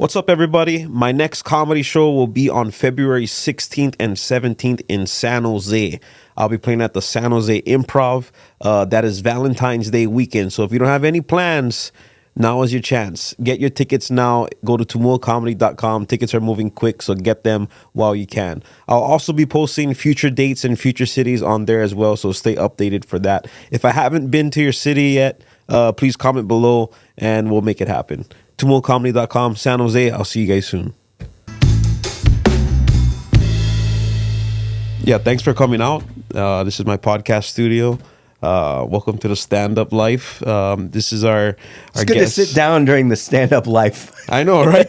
What's up, everybody? My next comedy show will be on February 16th and 17th in San Jose. I'll be playing at the San Jose Improv. That is Valentine's Day weekend. So if you don't have any plans, now is your chance. Get your tickets now. Go to tumuacomedy.com. Tickets are moving quick, so get them while you can. I'll also be posting future dates and future cities on there as well, so stay updated for that. If I haven't been to your city yet, please comment below and we'll make it happen. Tumuacomedy.com, San Jose. I'll see you guys soon. Yeah, thanks for coming out. This is my podcast studio. Welcome to the stand-up life. This is our It's good guest. to sit down during the stand-up life. I know, right?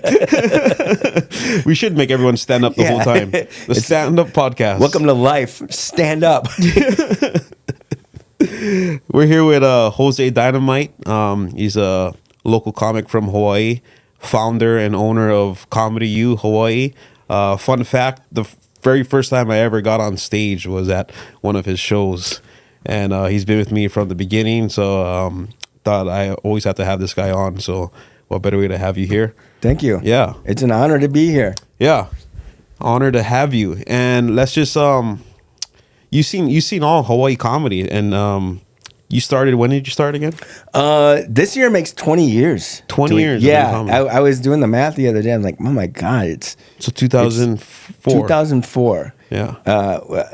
We should make everyone stand up the whole time. The stand-up podcast. Welcome to life. Stand up. We're here with Jose Dynamite. He's a local comic from Hawaii, founder and owner of ComedyU Hawaii. Fun fact, the very first time I ever got on stage was at one of his shows. And he's been with me from the beginning, so thought I always have to have this guy on. So what better way to have you here? Thank you. Yeah. It's an honor to be here. Yeah. Honor to have you. And let's just you've seen all Hawaii comedy, and you started, when did you start again? This year makes 20 years. 20 years. Yeah. I was doing the math the other day. I'm like, oh my God, it's... So 2004. 2004. Yeah.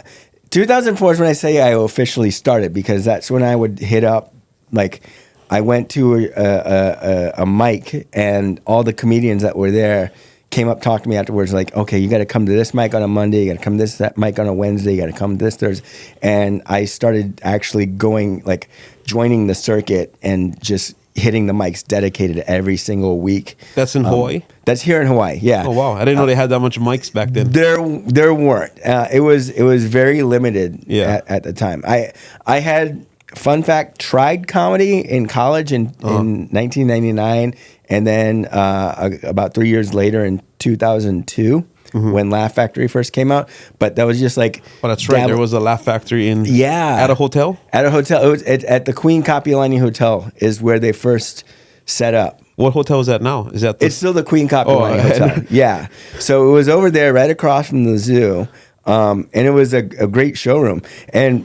2004 is when I say I officially started, because that's when I would hit up, like, I went to a mic and all the comedians that were there came up, talked to me afterwards, like, okay, you got to come to this mic on a Monday, you got to come to that mic on a Wednesday, you got to come to this Thursday. And I started actually going, like, joining the circuit and just hitting the mics dedicated every single week. That's in Hawaii? That's here in Hawaii, yeah. Oh, wow. I didn't know they had that much mics back then. There weren't. It was very limited at the time. I had, fun fact, tried comedy in college in 1999, and then about 3 years later in 2002, when Laugh Factory first came out. But that was just like... Oh, that's right. There was a Laugh Factory in... Yeah. At a hotel? At a hotel. It was at the Queen Kapiolani Hotel is where they first set up. What hotel is that now? Is that It's still the Queen Kapiolani Hotel. Yeah. So it was over there right across from the zoo. And it was a great showroom. And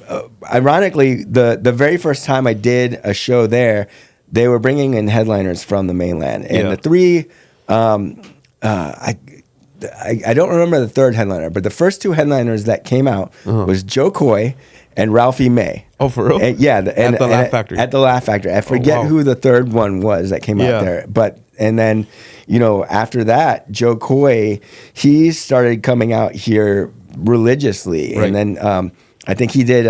ironically, the very first time I did a show there, they were bringing in headliners from the mainland. And the three, I don't remember the third headliner, but the first two headliners that came out was Joe Coy and Ralphie May. Oh, for real? And, at the Laugh Factory. At the Laugh Factory. I forget who the third one was that came out there. But and then, after that, Joe Coy, he started coming out here religiously. Right. And then I think he did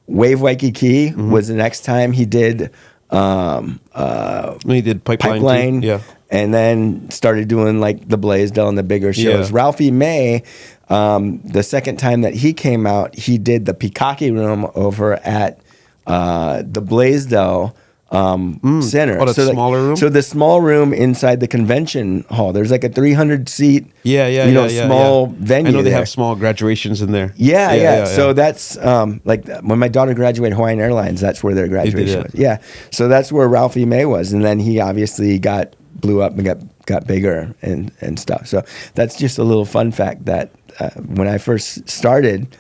Wave Waikiki was the next time he did he did Pipeline. Yeah. And then started doing like the Blaisdell and the bigger shows. Yeah. Ralphie May, the second time that he came out, he did the Pikaki Room over at the Blaisdell Center. Oh, that's smaller room? So the small room inside the convention hall. There's like a 300-seat, small venue. I know they there. have small graduations in there. Yeah. So that's like when my daughter graduated Hawaiian Airlines, that's where their graduation was. Yeah. So that's where Ralphie May was. And then he obviously blew up and got bigger and stuff. So that's just a little fun fact that when I first started,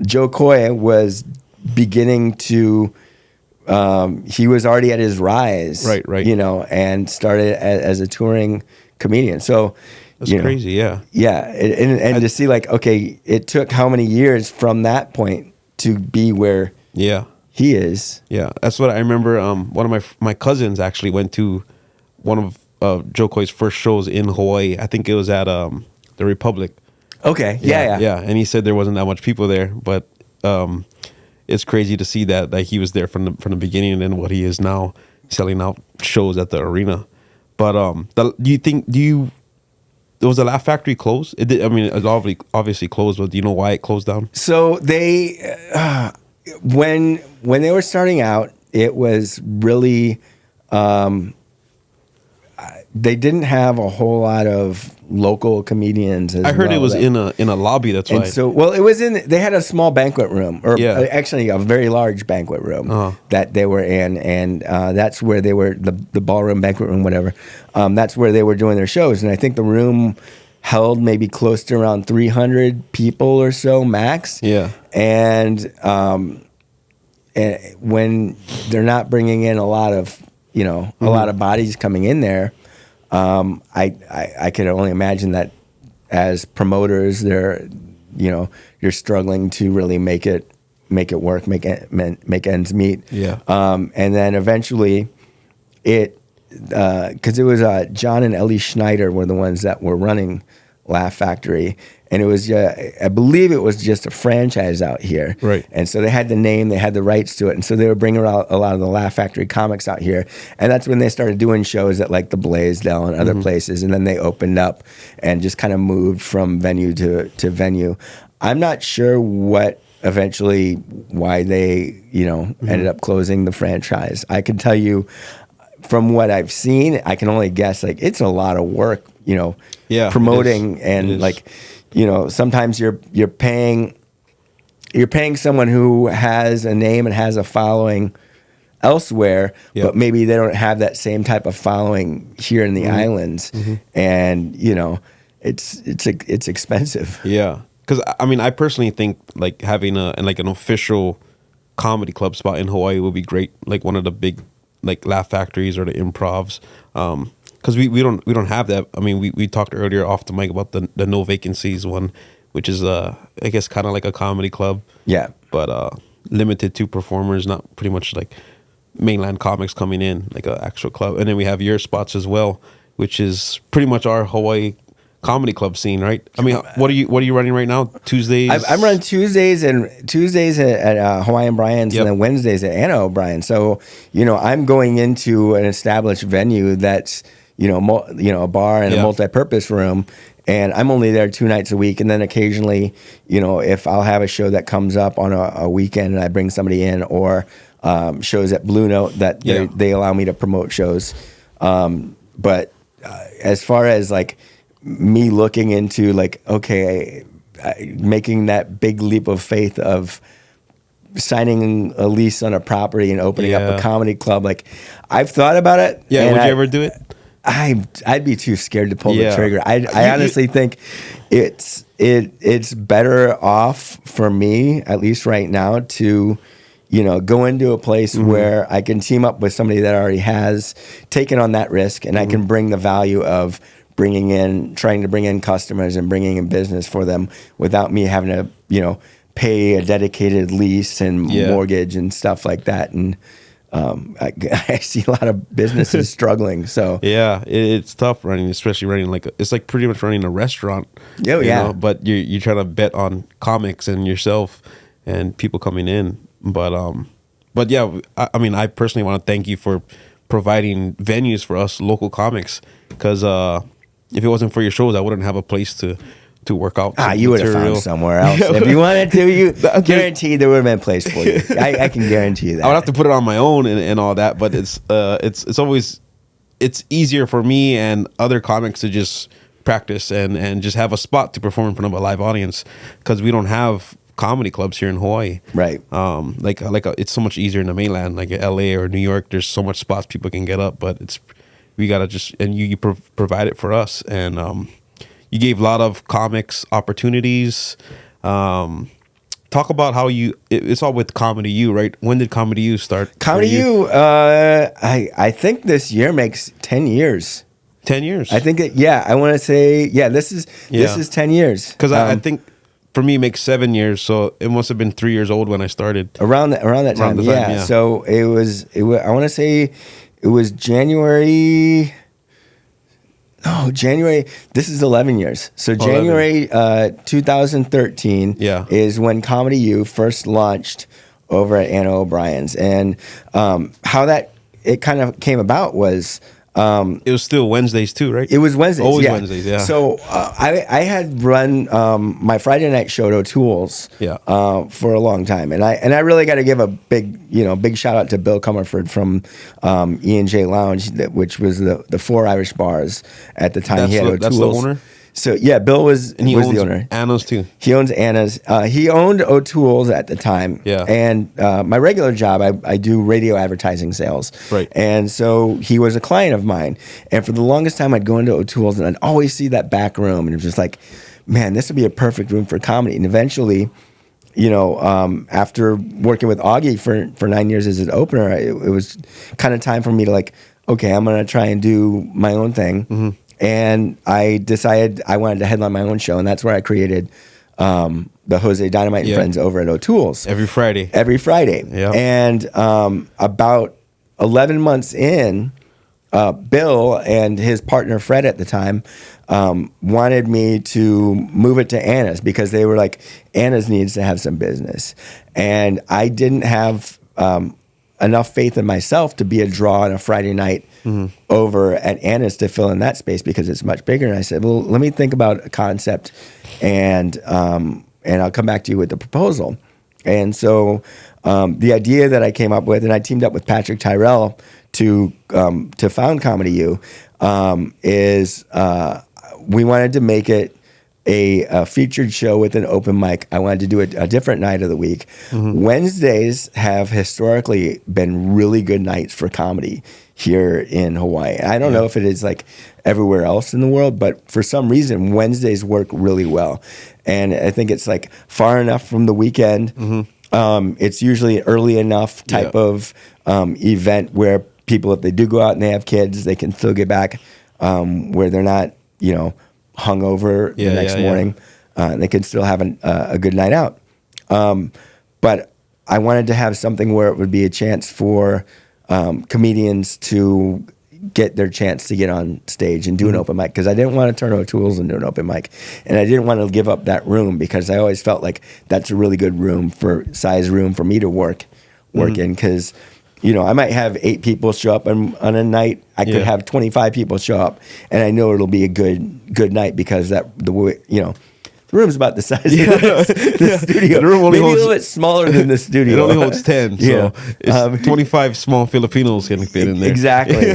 Joe Coy was beginning to... he was already at his rise, right, and started as a touring comedian. So that's crazy, yeah, and to see like, okay, it took how many years from that point to be where he is. Yeah, that's what I remember. One of my cousins actually went to one of Joe Coy's first shows in Hawaii. I think it was at the Republic. Okay, yeah, and he said there wasn't that much people there, but it's crazy to see that he was there from the beginning, and then what he is now, selling out shows at the arena. But was the Laugh Factory closed? It did. I mean, it's obviously closed, but do you know why it closed down? So they, when they were starting out, it was really, they didn't have a whole lot of local comedians. I heard it was in a lobby. That's why. And so, well, it was in. They had a small banquet room, or actually a very large banquet room that they were in, and that's where they were the ballroom, banquet room, whatever. That's where they were doing their shows, and I think the room held maybe close to around 300 people or so max. Yeah, and when they're not bringing in a lot of a lot of bodies coming in there. I can only imagine that as promoters, you're struggling to really make it work, make ends meet. Yeah. And then eventually, because it was John and Ellie Schneider were the ones that were running Laugh Factory, and it was I believe it was just a franchise out here, right? And so they had the name, they had the rights to it, and so they were bringing out a lot of the Laugh Factory comics out here, and that's when they started doing shows at like the Blaisdell and other places, and then they opened up and just kind of moved from venue to venue. I'm not sure why they ended up closing the franchise. I can tell you from what I've seen, I can only guess, like, it's a lot of work, promoting and like, sometimes you're paying someone who has a name and has a following elsewhere, but maybe they don't have that same type of following here in the islands, and it's expensive. Yeah, because I mean, I personally think like having an official comedy club spot in Hawaii would be great, like one of the big like Laugh Factories or the Improvs, because we don't have that. I mean, we talked earlier off the mic about the no vacancies one, which is I guess kind of like a comedy club, but limited to performers, not pretty much like mainland comics coming in, like an actual club. And then we have your spots as well, which is pretty much our Hawaii comedy club scene, right? I mean, what are you running right now? Tuesdays? I'm running Tuesdays at Hawaiian Brian's, and then Wednesdays at Anna O'Brien. So I'm going into an established venue that's a bar and a multi-purpose room, and I'm only there 2 nights a week. And then occasionally, if I'll have a show that comes up on a weekend and I bring somebody in, or shows at Blue Note that they allow me to promote shows. But as far as like me looking into like, okay, making that big leap of faith of signing a lease on a property and opening up a comedy club, like, I've thought about it. Yeah, would you ever do it? I'd be too scared to pull the trigger. I honestly think it's better off for me, at least right now, to go into a place where I can team up with somebody that already has taken on that risk, and I can bring the value of trying to bring in customers and bringing in business for them without me having to, pay a dedicated lease and mortgage and stuff like that. And I see a lot of businesses struggling. So it's tough running, especially running it's like pretty much running a restaurant. But you're trying to bet on comics and yourself and people coming in. But yeah, I mean, I personally want to thank you for providing venues for us local comics, because if it wasn't for your shows, I wouldn't have a place to work out. You would have found somewhere else. If you wanted to, you guaranteed there would have been a place for you. I can guarantee you that. I would have to put it on my own and all that, but it's always, it's easier for me and other comics to just practice and just have a spot to perform in front of a live audience, because we don't have comedy clubs here in Hawaii, right? It's so much easier in the mainland, like LA or New York. There's so much spots people can get up, but we gotta just, and you provide it for us, and you gave a lot of comics opportunities. Talk about how it's all with ComedyU, right? When did ComedyU start? ComedyU, I think this year makes 10 years. 10 years. I think I want to say, this is 10 years. Because I think for me it makes 7 years, so it must have been 3 years old when I started. Around that time, yeah. So it was I want to say it was January. This is 11 years. So January 2013 is when ComedyU first launched over at Anna O'Brien's. And how it kind of came about was It was still Wednesdays too, right? It was Wednesdays. Always Wednesdays, yeah. So I had run my Friday night show at O'Toole's for a long time, and I really got to give a big shout out to Bill Comerford from E&J Lounge, which was the 4 Irish bars at the time. He had O'Toole's. That's the owner. So yeah, Bill was the owner. Anna's too. He owns Anna's. He owned O'Toole's at the time. Yeah. And my regular job, I do radio advertising sales. Right. And so he was a client of mine. And for the longest time, I'd go into O'Toole's and I'd always see that back room, and it was just like, man, this would be a perfect room for comedy. And eventually, after working with Augie for 9 years as an opener, it was kind of time for me to like, okay, I'm gonna try and do my own thing. Mm-hmm. And I decided I wanted to headline my own show, and that's where I created the Jose Dynamite and Friends over at O'Toole's. Every Friday. Yeah. And about 11 months in, Bill and his partner Fred at the time wanted me to move it to Anna's because they were like, Anna's needs to have some business. And I didn't have enough faith in myself to be a draw on a Friday night over at Anna's to fill in that space because it's much bigger. And I said, well, let me think about a concept and I'll come back to you with the proposal. And so the idea that I came up with, and I teamed up with Patrick Tyrell to found ComedyU, is we wanted to make it a featured show with an open mic. I wanted to do a different night of the week. Mm-hmm. Wednesdays have historically been really good nights for comedy here in Hawaii. I don't know if it is like everywhere else in the world, but for some reason, Wednesdays work really well. And I think it's like far enough from the weekend. Mm-hmm. It's usually early enough type of event where people, if they do go out and they have kids, they can still get back where they're not, hungover the next morning. They can still have a good night out. But I wanted to have something where it would be a chance for comedians to get their chance to get on stage and do an open mic, because I didn't want to turn O'Toole's into an open mic, and I didn't want to give up that room because I always felt like that's a really good room for me to work in, because I might have 8 people show up on a night. I could have 25 people show up, and I know it'll be a good night because the room's about the size of the studio. The room only maybe a little bit smaller than the studio. It only holds 10, so it's 25 small Filipinos can fit in there. Exactly.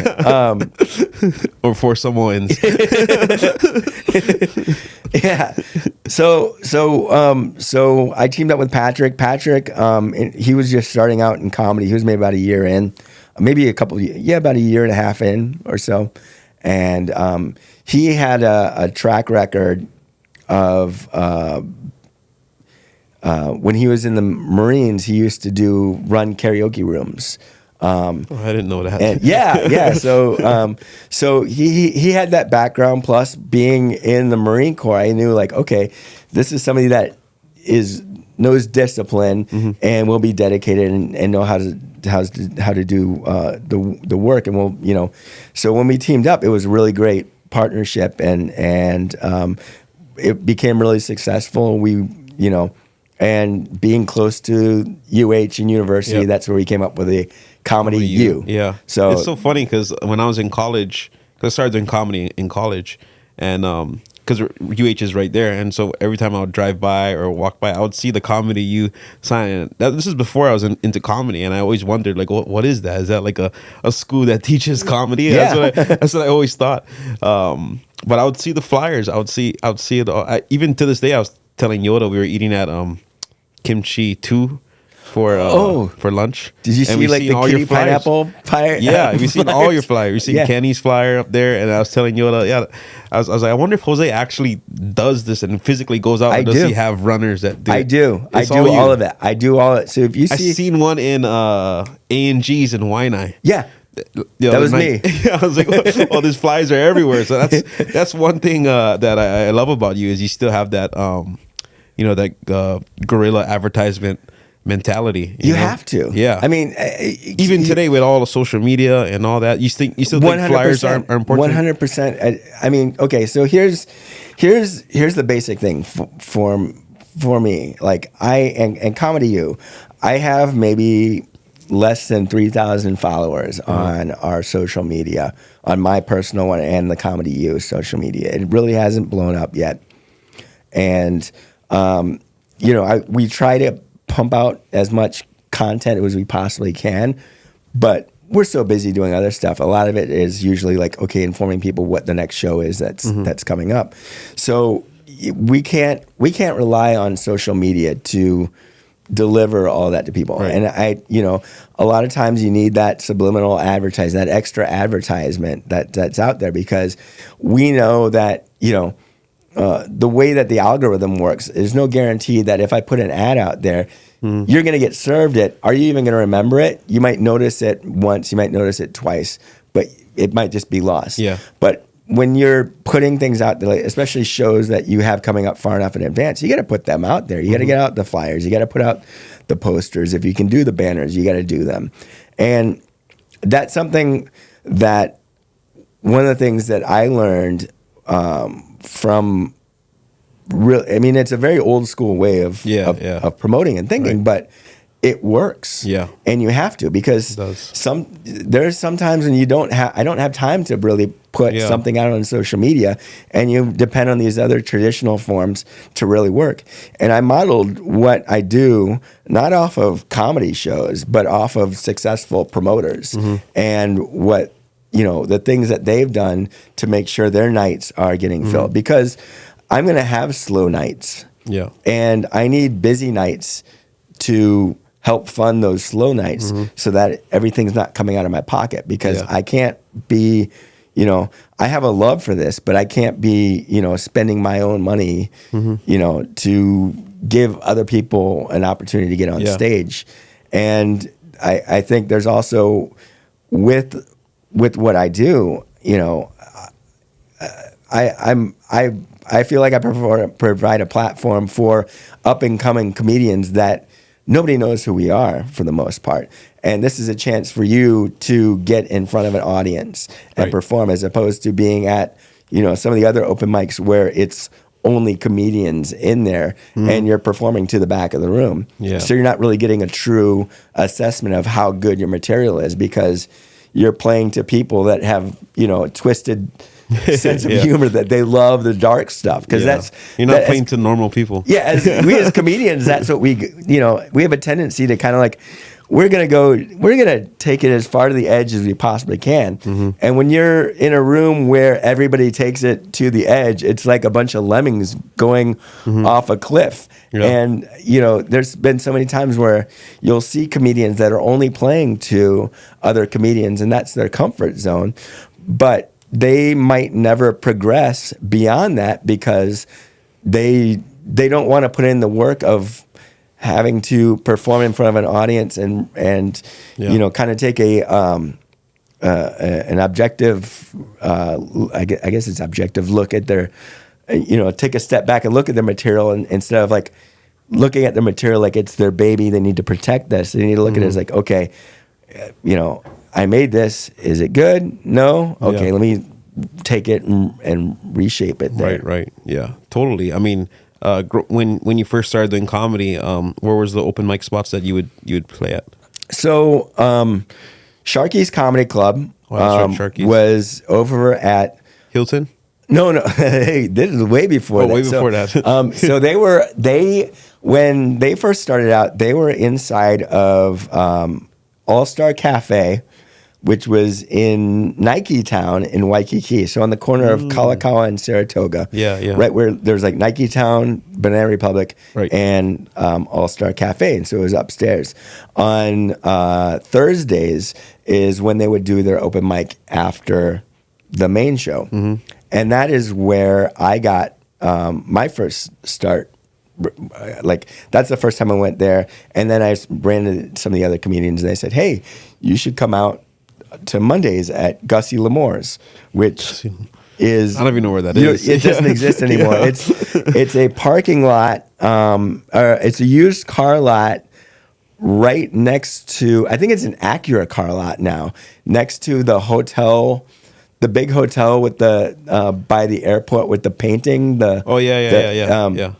Or 4 Samoans. Yeah. So I teamed up with Patrick. Patrick, he was just starting out in comedy. He was maybe about a year in, maybe about a year and a half in or so. And he had a track record of when he was in the Marines, he used to run karaoke rooms. I didn't know that. And yeah. So he had that background. Plus, being in the Marine Corps, I knew like, okay, this is somebody that knows discipline and will be dedicated and know how to do the work. And we'll so when we teamed up, it was a really great partnership, and it became really successful. And being close to UH and university, that's where we came up with the ComedyU. Yeah. So it's so funny because when I was in college, I started doing comedy in college, and because UH is right there, and so every time I would drive by or walk by, I would see the ComedyU sign. This is before I was into comedy, and I always wondered like, what is that? Is that like a school that teaches comedy? Yeah. That's what I always thought. But I would see the flyers. I would see it all. Even to this day, I was telling Yoda we were eating at Kimchi 2 for lunch. Did you see like the kitty pineapple pie? Yeah, we've seen all your flyers. We've seen Kenny's flyer up there, and I was telling Yoda, I was like, I wonder if Jose actually does this and physically goes out. Does he have runners that do? I do. I do all of it. I do all of it. So if you see, I seen one in A&G's in Waianae. Yeah. That was me. I was like, "Oh, these flies are everywhere." So that's one thing that I love about you is you still have that, that guerrilla advertisement mentality. You have to. Yeah. I mean, even today with all the social media and all that, you still think flyers are important? 100%. I mean, okay. So here's the basic thing for me. Like and ComedyU, I have maybe less than 3,000 followers on our social media, on my personal one and the ComedyU social media. It really hasn't blown up yet. And, we try to pump out as much content as we possibly can, but we're so busy doing other stuff. A lot of it is usually like, okay, informing people what the next show is that's coming up. So we can't rely on social media to deliver all that to people. Right. And a lot of times you need that subliminal advertising, that extra advertisement that's out there, because we know that, the way that the algorithm works, there's no guarantee that if I put an ad out there, you're going to get served it. Are you even going to remember it? You might notice it once, you might notice it twice, but it might just be lost. Yeah. But when you're putting things out there, especially shows that you have coming up far enough in advance, you got to put them out there. You got to get out the flyers. You got to put out the posters. If you can do the banners, you got to do them. And that's something that one of the things that I learned from it's a very old school way of promoting and thinking, but it works. Yeah. And you have to, because there's sometimes when I don't have time to really put something out on social media, and you depend on these other traditional forms to really work. And I modeled what I do not off of comedy shows, but off of successful promoters and what, the things that they've done to make sure their nights are getting filled, because I'm going to have slow nights. Yeah. And I need busy nights to help fund those slow nights so that everything's not coming out of my pocket, because I can't be, I have a love for this, but I can't be, spending my own money, to give other people an opportunity to get on stage. And I think there's also with what I do, I feel like I provide a platform for up and coming comedians that nobody knows who we are for the most part. And this is a chance for you to get in front of an audience and perform, as opposed to being at, some of the other open mics where it's only comedians in there and you're performing to the back of the room. Yeah. So you're not really getting a true assessment of how good your material is, because you're playing to people that have, twisted sense of humor, that they love the dark stuff, because you're not playing to normal people. Yeah, as comedians, that's what we have a tendency to kind of like, we're gonna take it as far to the edge as we possibly can. And when you're in a room where everybody takes it to the edge, it's like a bunch of lemmings going off a cliff. And there's been so many times where you'll see comedians that are only playing to other comedians, and that's their comfort zone, but they might never progress beyond that, because they don't want to put in the work of having to perform in front of an audience and kind of take an objective, I guess it's objective look at their, take a step back and look at their material, and instead of like looking at their material like it's their baby, they need to protect this. They need to look at it as like, okay, I made this. Is it good? No? Okay, let me take it and reshape it there. Right. Yeah, totally. I mean, when you first started doing comedy, where was the open mic spots that you would play at? So, Sharky's Comedy Club was over at Hilton. No. Hey, this is way before that. Way before that. So when they first started out, they were inside of All-Star Cafe, which was in Nike Town in Waikiki. So on the corner of Kalakaua and Saratoga. Yeah. Right where there's like Nike Town, Banana Republic, and All-Star Cafe. And so it was upstairs. On Thursdays is when they would do their open mic after the main show. And that is where I got my first start. Like, that's the first time I went there. And then I ran into some of the other comedians, and they said, hey, you should come out to Mondays at Gussie Lamore's, which is, I don't even know where that is. It doesn't exist anymore. It's a parking lot. It's a used car lot right next to, I think it's an Acura car lot now, next to the hotel, the big hotel with the by the airport with the painting. Yeah.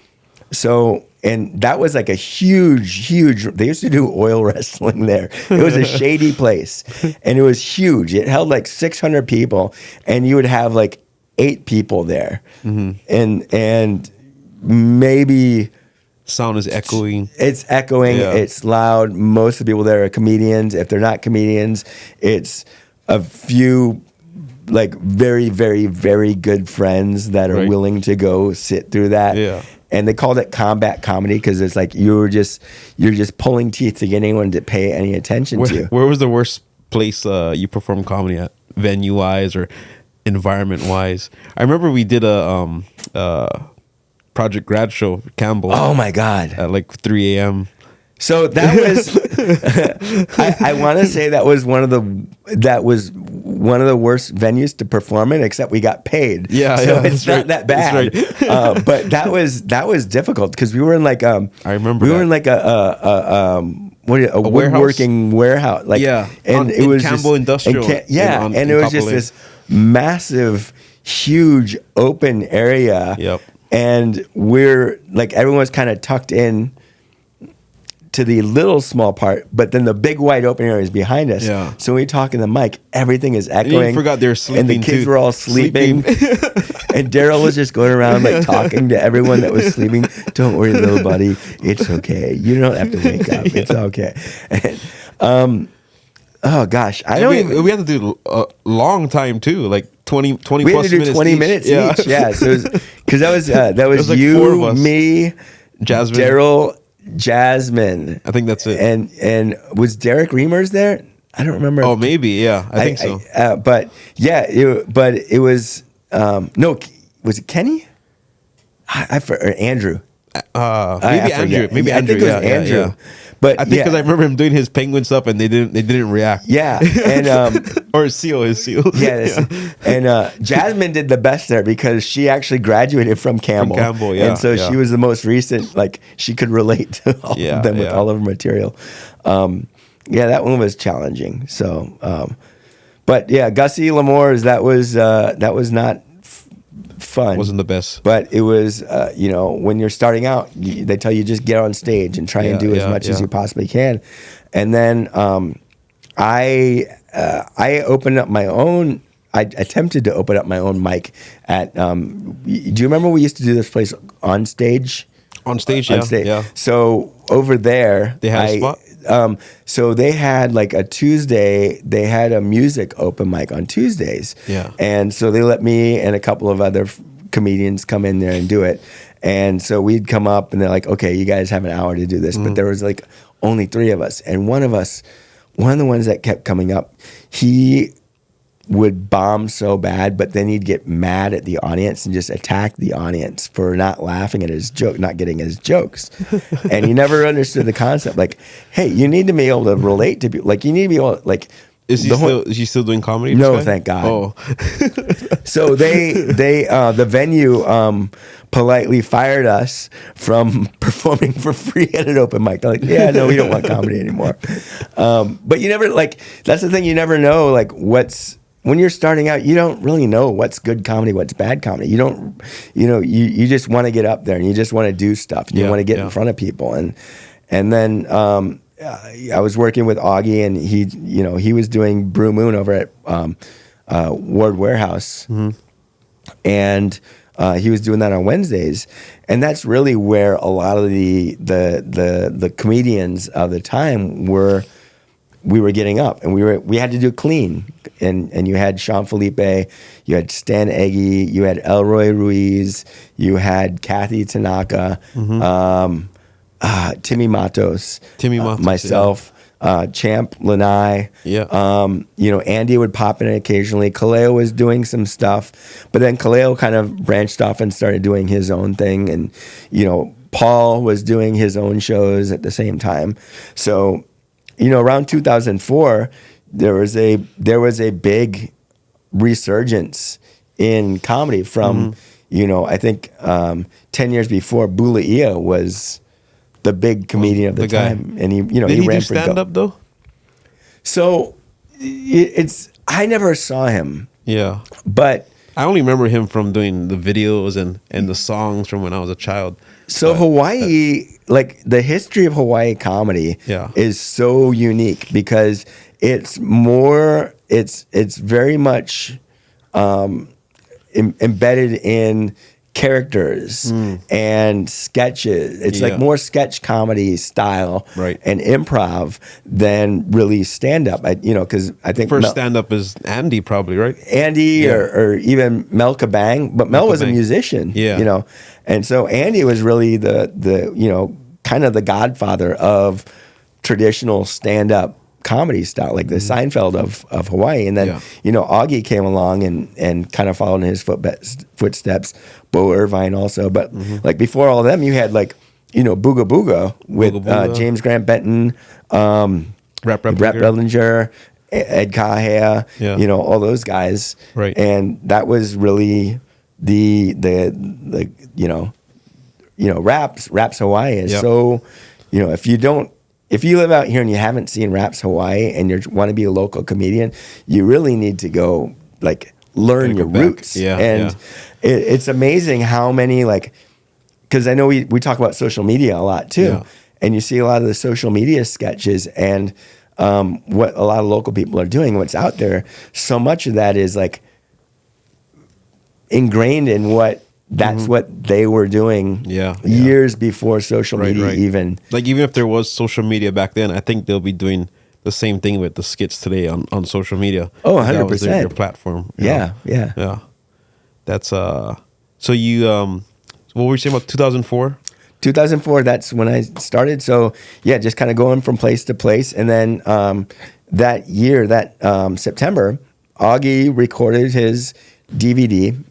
So And that was like a huge. They used to do oil wrestling there. It was a shady place, and it was huge. It held like 600 people, and you would have like 8 people there, and maybe sound is echoing. It's echoing. Yeah. It's loud. Most of the people there are comedians. If they're not comedians, it's a few like very, very, very good friends that are willing to go sit through that. Yeah. And they called it combat comedy because it's like you're just pulling teeth to get anyone to pay any attention to you. Where was the worst place you performed comedy at, venue wise or environment wise? I remember we did a Project Grad show at Campbell. Oh my God! At like 3 a.m. So that was, I want to say that was one of the worst venues to perform in, except we got paid. Yeah, so it's not that bad. But that was difficult because we were in like I remember we were in like a woodworking warehouse. Like and it was Campbell Industrial. And it was just this massive, huge open area. Yep. And we're like everyone was kind of tucked in to the little small part, but then the big wide open area is behind us. Yeah. So when we talk in the mic, everything is echoing. And you forgot they were sleeping. And the kids were all sleeping. And Daryl was just going around like talking to everyone that was sleeping. Don't worry, little buddy. It's okay. You don't have to wake up. It's okay. And, oh gosh, we had to do a long time too, like 20 we plus had to do minutes 20 each. minutes each. Yeah. So because that was like you, 4 of us. me, Jasmine, Daryl, Jasmine. I think that's it. And was Derek Reimers there? I don't remember. Oh, maybe. Yeah, I think so. But yeah, it was no. Was it Kenny? Or Andrew. Maybe Andrew. Maybe Andrew. I think it was Andrew. Yeah. But I think because I remember him doing his penguin stuff and they didn't react. Yeah, and or his seals. Yeah, and Jasmine did the best there because she actually graduated from Campbell. And so she was the most recent. Like she could relate to all of them with all of her material. That one was challenging. So, but yeah, Gussie Lamore's that was not fun. Wasn't the best, but it was. When you're starting out, they tell you just get on stage and try and do as much as you possibly can. And then I opened up my own. I attempted to open up my own mic at. Do you remember we used to do this place on stage? On stage. Yeah. So over there, they had a spot. So they had like a Tuesday. They had a music open mic on Tuesdays. Yeah. And so they let me and a couple of other comedians come in there and do it. And so we'd come up and they're like, okay, you guys have an hour to do this. But there was like only 3 of us. And one of the ones that kept coming up, he would bomb so bad, but then he'd get mad at the audience and just attack the audience for not laughing at his joke, not getting his jokes. And he never understood the concept. Like, hey, you need to be able to relate to people. Like, you need to be able to, like, is he still doing comedy? No, thank God. Oh. So the venue politely fired us from performing for free at an open mic. They're like, yeah, no, we don't want comedy anymore. But you never, like, that's the thing, you never know, like, when you're starting out, you don't really know what's good comedy, what's bad comedy. You don't, you just want to get up there and you just want to do stuff. And you want to get in front of people. And then I was working with Augie and he was doing Brew Moon over at Ward Warehouse. And he was doing that on Wednesdays. And that's really where a lot of the comedians of the time we were getting up, and we had to do clean, and you had Sean Felipe, you had Stan Eggy, you had Elroy Ruiz, you had Kathy Tanaka, Timmy Matos, myself, Champ Lanai. Andy would pop in occasionally. Kaleo was doing some stuff, but then Kaleo kind of branched off and started doing his own thing, and Paul was doing his own shows at the same time. So around 2004, there was a big resurgence in comedy from, I think 10 years before, Bulaia was the big comedian of the time, and he Did he ran do stand up though. So I never saw him. Yeah, but I only remember him from doing the videos and the songs from when I was a child. So Hawaii, like the history of Hawaii comedy, Yeah. is so unique because it's more, it's very much embedded in characters and sketches. It's like more sketch comedy style Right. and improv than really stand up. Because I think First stand up is Andy, probably, right? Andy or even Mel Kabang, but Mel was a Kabang. musician, Yeah. and so Andy was really the kind of the godfather of traditional stand up comedy style, like the Seinfeld of Hawaii. And then Augie came along and kind of followed in his footsteps. Bo Irvine also, but like before all of them, you had like Booga Booga with Booga Booga. James Grant Benton, Rap Bellinger, Ed Kahea, all those guys, Right. And that was really the Raps Hawaii is so, if you live out here and you haven't seen Raps Hawaii and you want to be a local comedian, you really need to go like learn your roots. It's amazing how many because I know we talk about social media a lot too, and you see a lot of the social media sketches and what a lot of local people are doing, what's out there. So much of that is like ingrained in what they were doing years before social media even. Like even if there was social media back then, I think they'll be doing the same thing with the skits today on social media. Oh, 100%. That was their platform. Yeah. That's so you what were you saying about 2004? 2004, that's when I started. So yeah, just kind of going from place to place. And then that year, September, Augie recorded his DVD.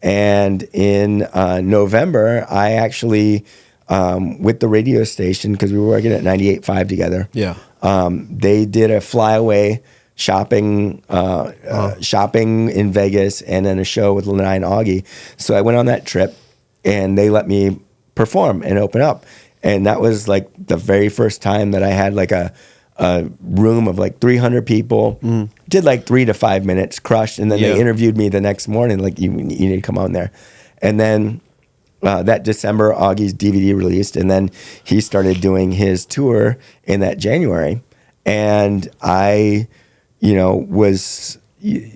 And in November, I actually, with the radio station, because we were working at 98.5 together, they did a flyaway shopping in Vegas and then a show with Lanai and Augie. So I went on that trip and they let me perform and open up. And that was like the very first time that I had like a room of like 300 people, did like 3 to 5 minutes, crushed. And then they interviewed me the next morning, like, you need to come on there. And then that December, Augie's DVD released. And then he started doing his tour in that January. And I, was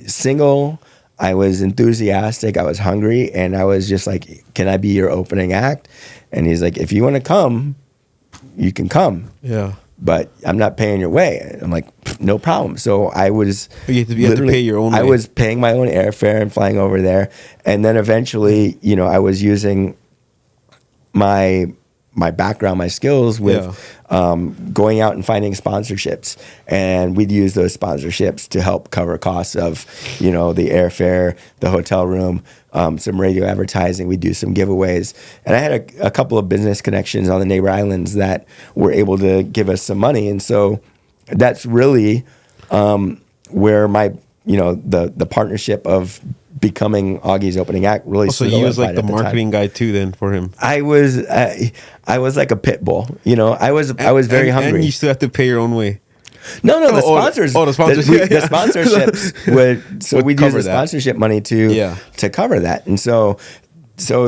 single. I was enthusiastic. I was hungry. And I was just like, can I be your opening act? And he's like, if you want to come, you can come. Yeah. But I'm not paying your way. I'm like, no problem. So I was you have to pay your own way. I was paying my own airfare and flying over there. And then eventually, I was using my background, my skills with going out and finding sponsorships. And we'd use those sponsorships to help cover costs of, the airfare, the hotel room, some radio advertising. We'd do some giveaways. And I had a couple of business connections on the neighbor islands that were able to give us some money. And so that's really where my, the partnership of becoming Augie's opening act really so you was like the marketing guy too then for him. I was like a pit bull. I was very hungry. And you still have to pay your own way. No, the sponsors. The sponsors. The sponsorships would. So we'd use the sponsorship money to cover that, and so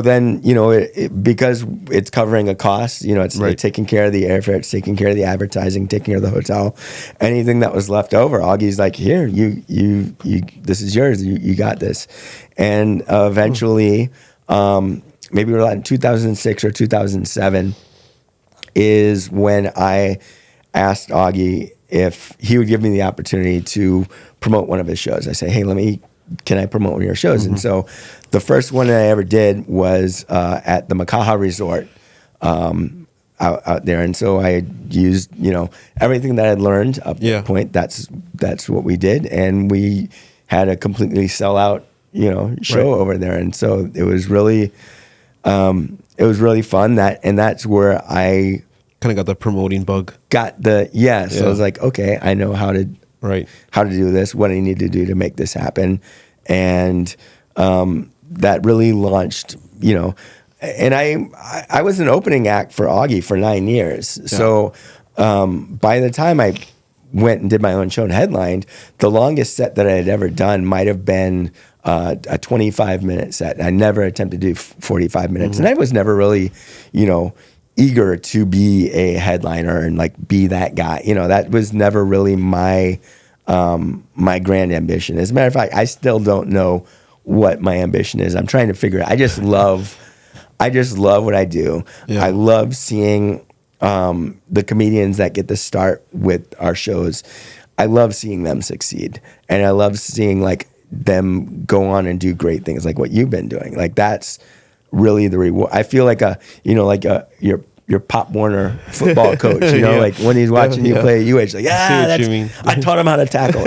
then because it's covering a cost, it's taking care of the airfare, it's taking care of the advertising, taking care of the hotel. Anything that was left over, Augie's like, here, you this is yours. You got this, and eventually, maybe we're like in 2006 or 2007, is when I asked Augie if he would give me the opportunity to promote one of his shows. I say, hey, can I promote one of your shows? And so the first one that I ever did was at the Makaha Resort out there. And so I used, everything that I'd learned up to that point. That's what we did. And we had a completely sellout, show over there. And so it was really fun. That's where I kind of got the promoting bug. So I was like, okay, I know how to do this, what I need to do to make this happen. And that really launched, and I was an opening act for Augie for 9 years. Yeah. So by the time I went and did my own show and headlined, the longest set that I had ever done might have been a 25-minute set. I never attempted to do 45 minutes, and I was never really, eager to be a headliner and like be that guy. That was never really my my grand ambition. As a matter of fact, I still don't know what my ambition is. I'm trying to figure it out. I just love what I do. Yeah. I love seeing the comedians that get to start with our shows. I love seeing them succeed, and I love seeing like them go on and do great things like what you've been doing. Like that's really the reward. I feel like your Pop Warner football coach, like when he's watching you play UH, like, I taught him how to tackle,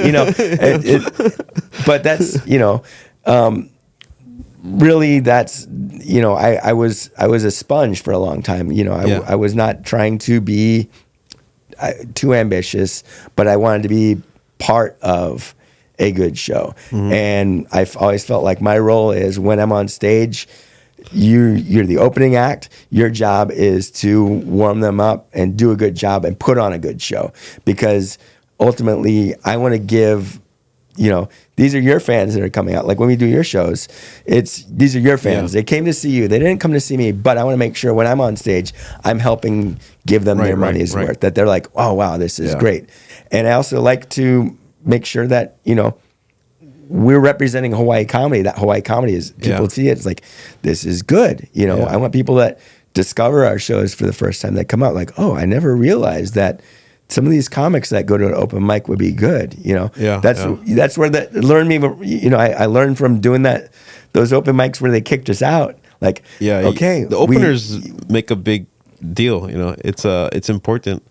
but that's, really that's, I was a sponge for a long time. I was not trying to be too ambitious, but I wanted to be part of a good show. And I've always felt like my role is when I'm on stage, you're the opening act. Your job is to warm them up and do a good job and put on a good show, because ultimately I want to give, these are your fans that are coming out. Like when we do your shows, these are your fans. They came to see you. They didn't come to see me, but I want to make sure when I'm on stage, I'm helping give them their money's worth, that they're like, oh, wow, this is great. And I also like to make sure that, we're representing Hawaii comedy. That Hawaii comedy is, people see it, it's like, this is good. I want people that discover our shows for the first time that come out like, oh, I never realized that some of these comics that go to an open mic would be good. That's where I learned from doing those open mics where they kicked us out. Like, okay, the openers make a big deal. It's important.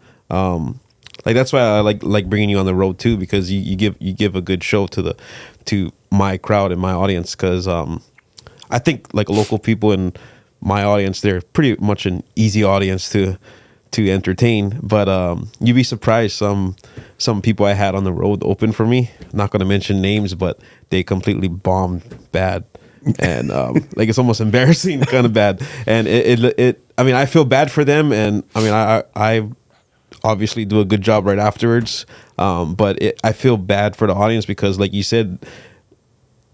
Like that's why I like bringing you on the road too, because you give a good show to my crowd and my audience, because I think like local people in my audience, they're pretty much an easy audience to entertain, but you'd be surprised some people I had on the road open for me, not going to mention names, but they completely bombed bad, and like it's almost embarrassing kind of bad, and it I mean, I feel bad for them, and I mean I obviously do a good job right afterwards, but I feel bad for the audience, because like you said,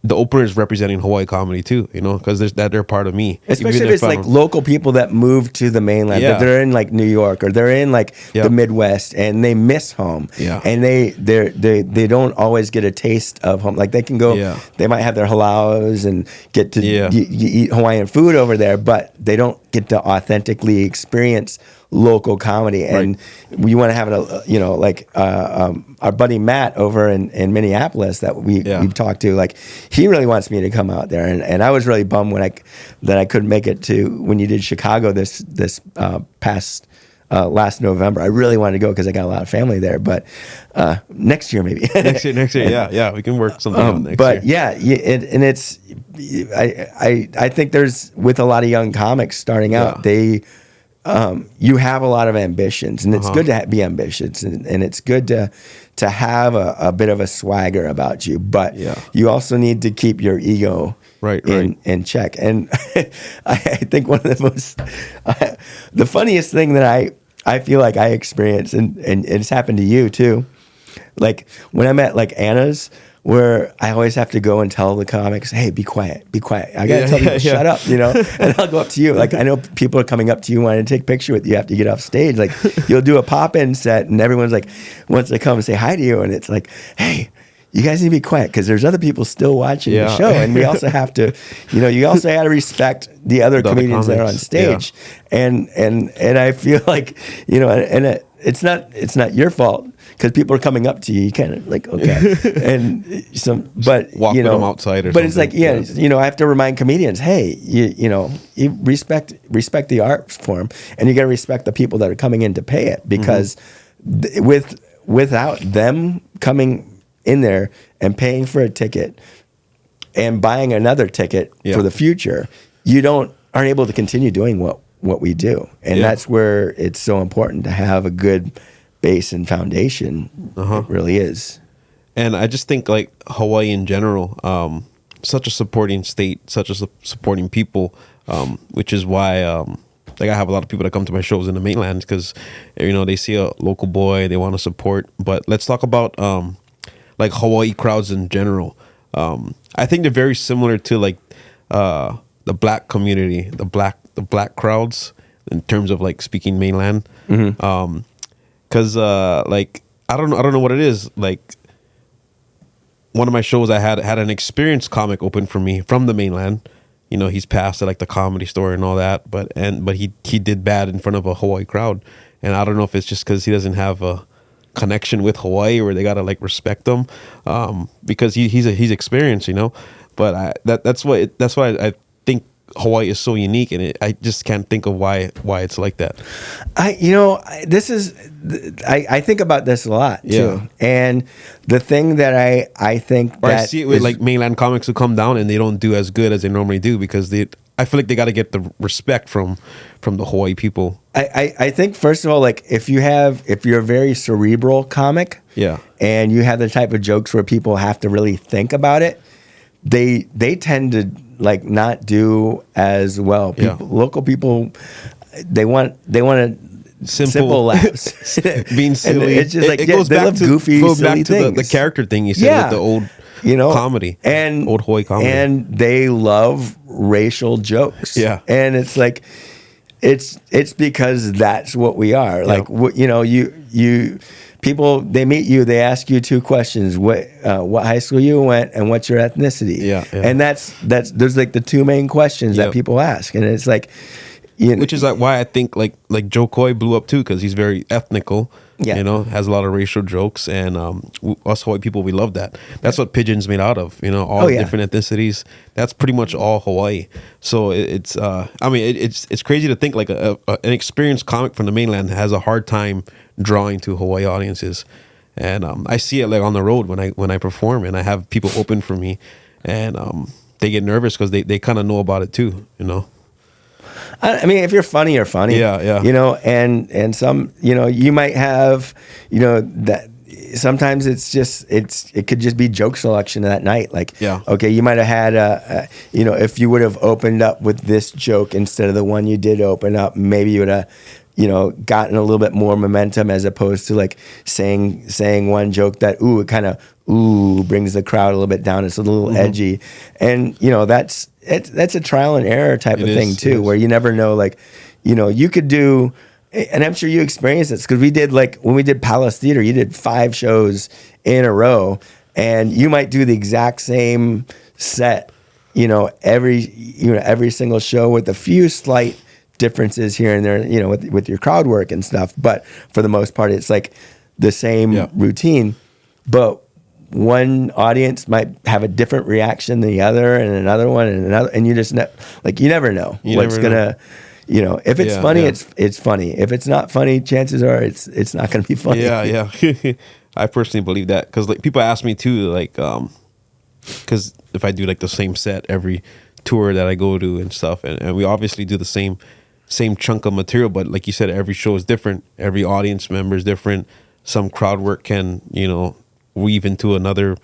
the opener is representing Hawaii comedy too, because they're part of me. Especially if it's like local people that move to the mainland, that they're in like New York or they're in like the Midwest and they miss home, and they don't always get a taste of home. Like they can go, they might have their halaus and get to eat Hawaiian food over there, but they don't get to authentically experience local comedy. And we want to have our buddy Matt over in Minneapolis that we've talked to, like he really wants me to come out there, and I was really bummed that I couldn't make it to when you did Chicago this past last November. I really wanted to go because I got a lot of family there, but next year maybe. next year, we can work something out next but year. and it's I think there's, with a lot of young comics starting out, they you have a lot of ambitions, and it's good to be ambitious, and it's good to have a bit of a swagger about you, but you also need to keep your ego in check. And I think one of the most the funniest thing that I feel like I experienced, and it's happened to you too, like when I'm at like Anna's, where I always have to go and tell the comics, hey, be quiet. I got to tell people, shut up, and I'll go up to you. Like, I know people are coming up to you wanting to take a picture with you after you get off stage. Like, you'll do a pop-in set, and everyone's like, wants to come and say hi to you, and it's like, hey, you guys need to be quiet, because there's other people still watching the show, and we also have to, you also got to respect the other comedians that are on stage, and I feel like, it's not your fault, because people are coming up to you. You kind of like, okay, and but walk with them outside, or but something. it's like, I have to remind comedians, hey, you respect the art form, and you got to respect the people that are coming in to pay it, because without them coming in there and paying for a ticket and buying another ticket for the future, you aren't able to continue doing what we do. And that's where it's so important to have a good base and foundation. It really is. And I just think like Hawaii in general, such a supporting state, such a supporting people, which is why like I have a lot of people that come to my shows in the mainland, because they see a local boy, they want to support. But let's talk about like Hawaii crowds in general. I think they're very similar to like the black community, the black crowds in terms of like speaking mainland. Because like I don't know what it is. Like one of my shows, I had an experienced comic open for me from the mainland. You know, he's passed at like the Comedy Store and all that, but he did bad in front of a Hawaii crowd, and I don't know if it's just because he doesn't have a connection with Hawaii where they gotta like respect him, because he's experienced, you know. But that's why I think Hawaii is so unique, and I just can't think of why it's like that. I think about this a lot too, and the thing that I think or that I see it with like mainland comics who come down and they don't do as good as they normally do because I feel like they got to get the respect from the Hawaii people. I think first of all, like if you're a very cerebral comic, and you have the type of jokes where people have to really think about it, they tend to like not do as well. Local people, they want a simple laughs, being silly. It's just like it goes they back love to goofy, silly things. The character thing you said with the old comedy and old Hawaii comedy, and they love racial jokes. And it's like it's because that's what we are. Like you people, they meet you, they ask you two questions: what high school you went, and what's your ethnicity. And that's there's like the two main questions that people ask, and it's like, which is like why I think like Joe Coy blew up too, because he's very ethnical. You know, has a lot of racial jokes, and us Hawaii people, we love that. That's what Pigeon's made out of. You know, all different ethnicities. That's pretty much all Hawaii. So it's it's crazy to think like an experienced comic from the mainland has a hard time drawing to Hawaii audiences, and I see it like on the road when I perform and I have people open for me, and they get nervous because they kind of know about it too. You know. I mean, if you're funny, you're funny. You know, and some, you know, you might have, you know, that sometimes it could just be joke selection that night. Like, okay, you might have had you know, if you would have opened up with this joke instead of the one you did open up, maybe you would have, you know, gotten a little bit more momentum as opposed to like saying one joke that it kind of brings the crowd a little bit down. It's a little edgy, and you know that's a trial and error type of thing too, where you never know. Like, you know, you could do, and I'm sure you experienced this because we did like when we did Palace Theater, you did 5 shows in a row, and you might do the exact same set, you know, every single show with a few slight differences here and there, you know, with your crowd work and stuff, but for the most part it's like the same routine, but one audience might have a different reaction than the other, and another one, and another, and you just you never know what's gonna, you know, if it's funny, it's funny. If it's not funny, chances are it's not gonna be funny. I personally believe that, because like people ask me too, like because if I do like the same set every tour that I go to and stuff, and we obviously do the same chunk of material, but like you said, every show is different, every audience member is different. Some crowd work can, you know, weave into another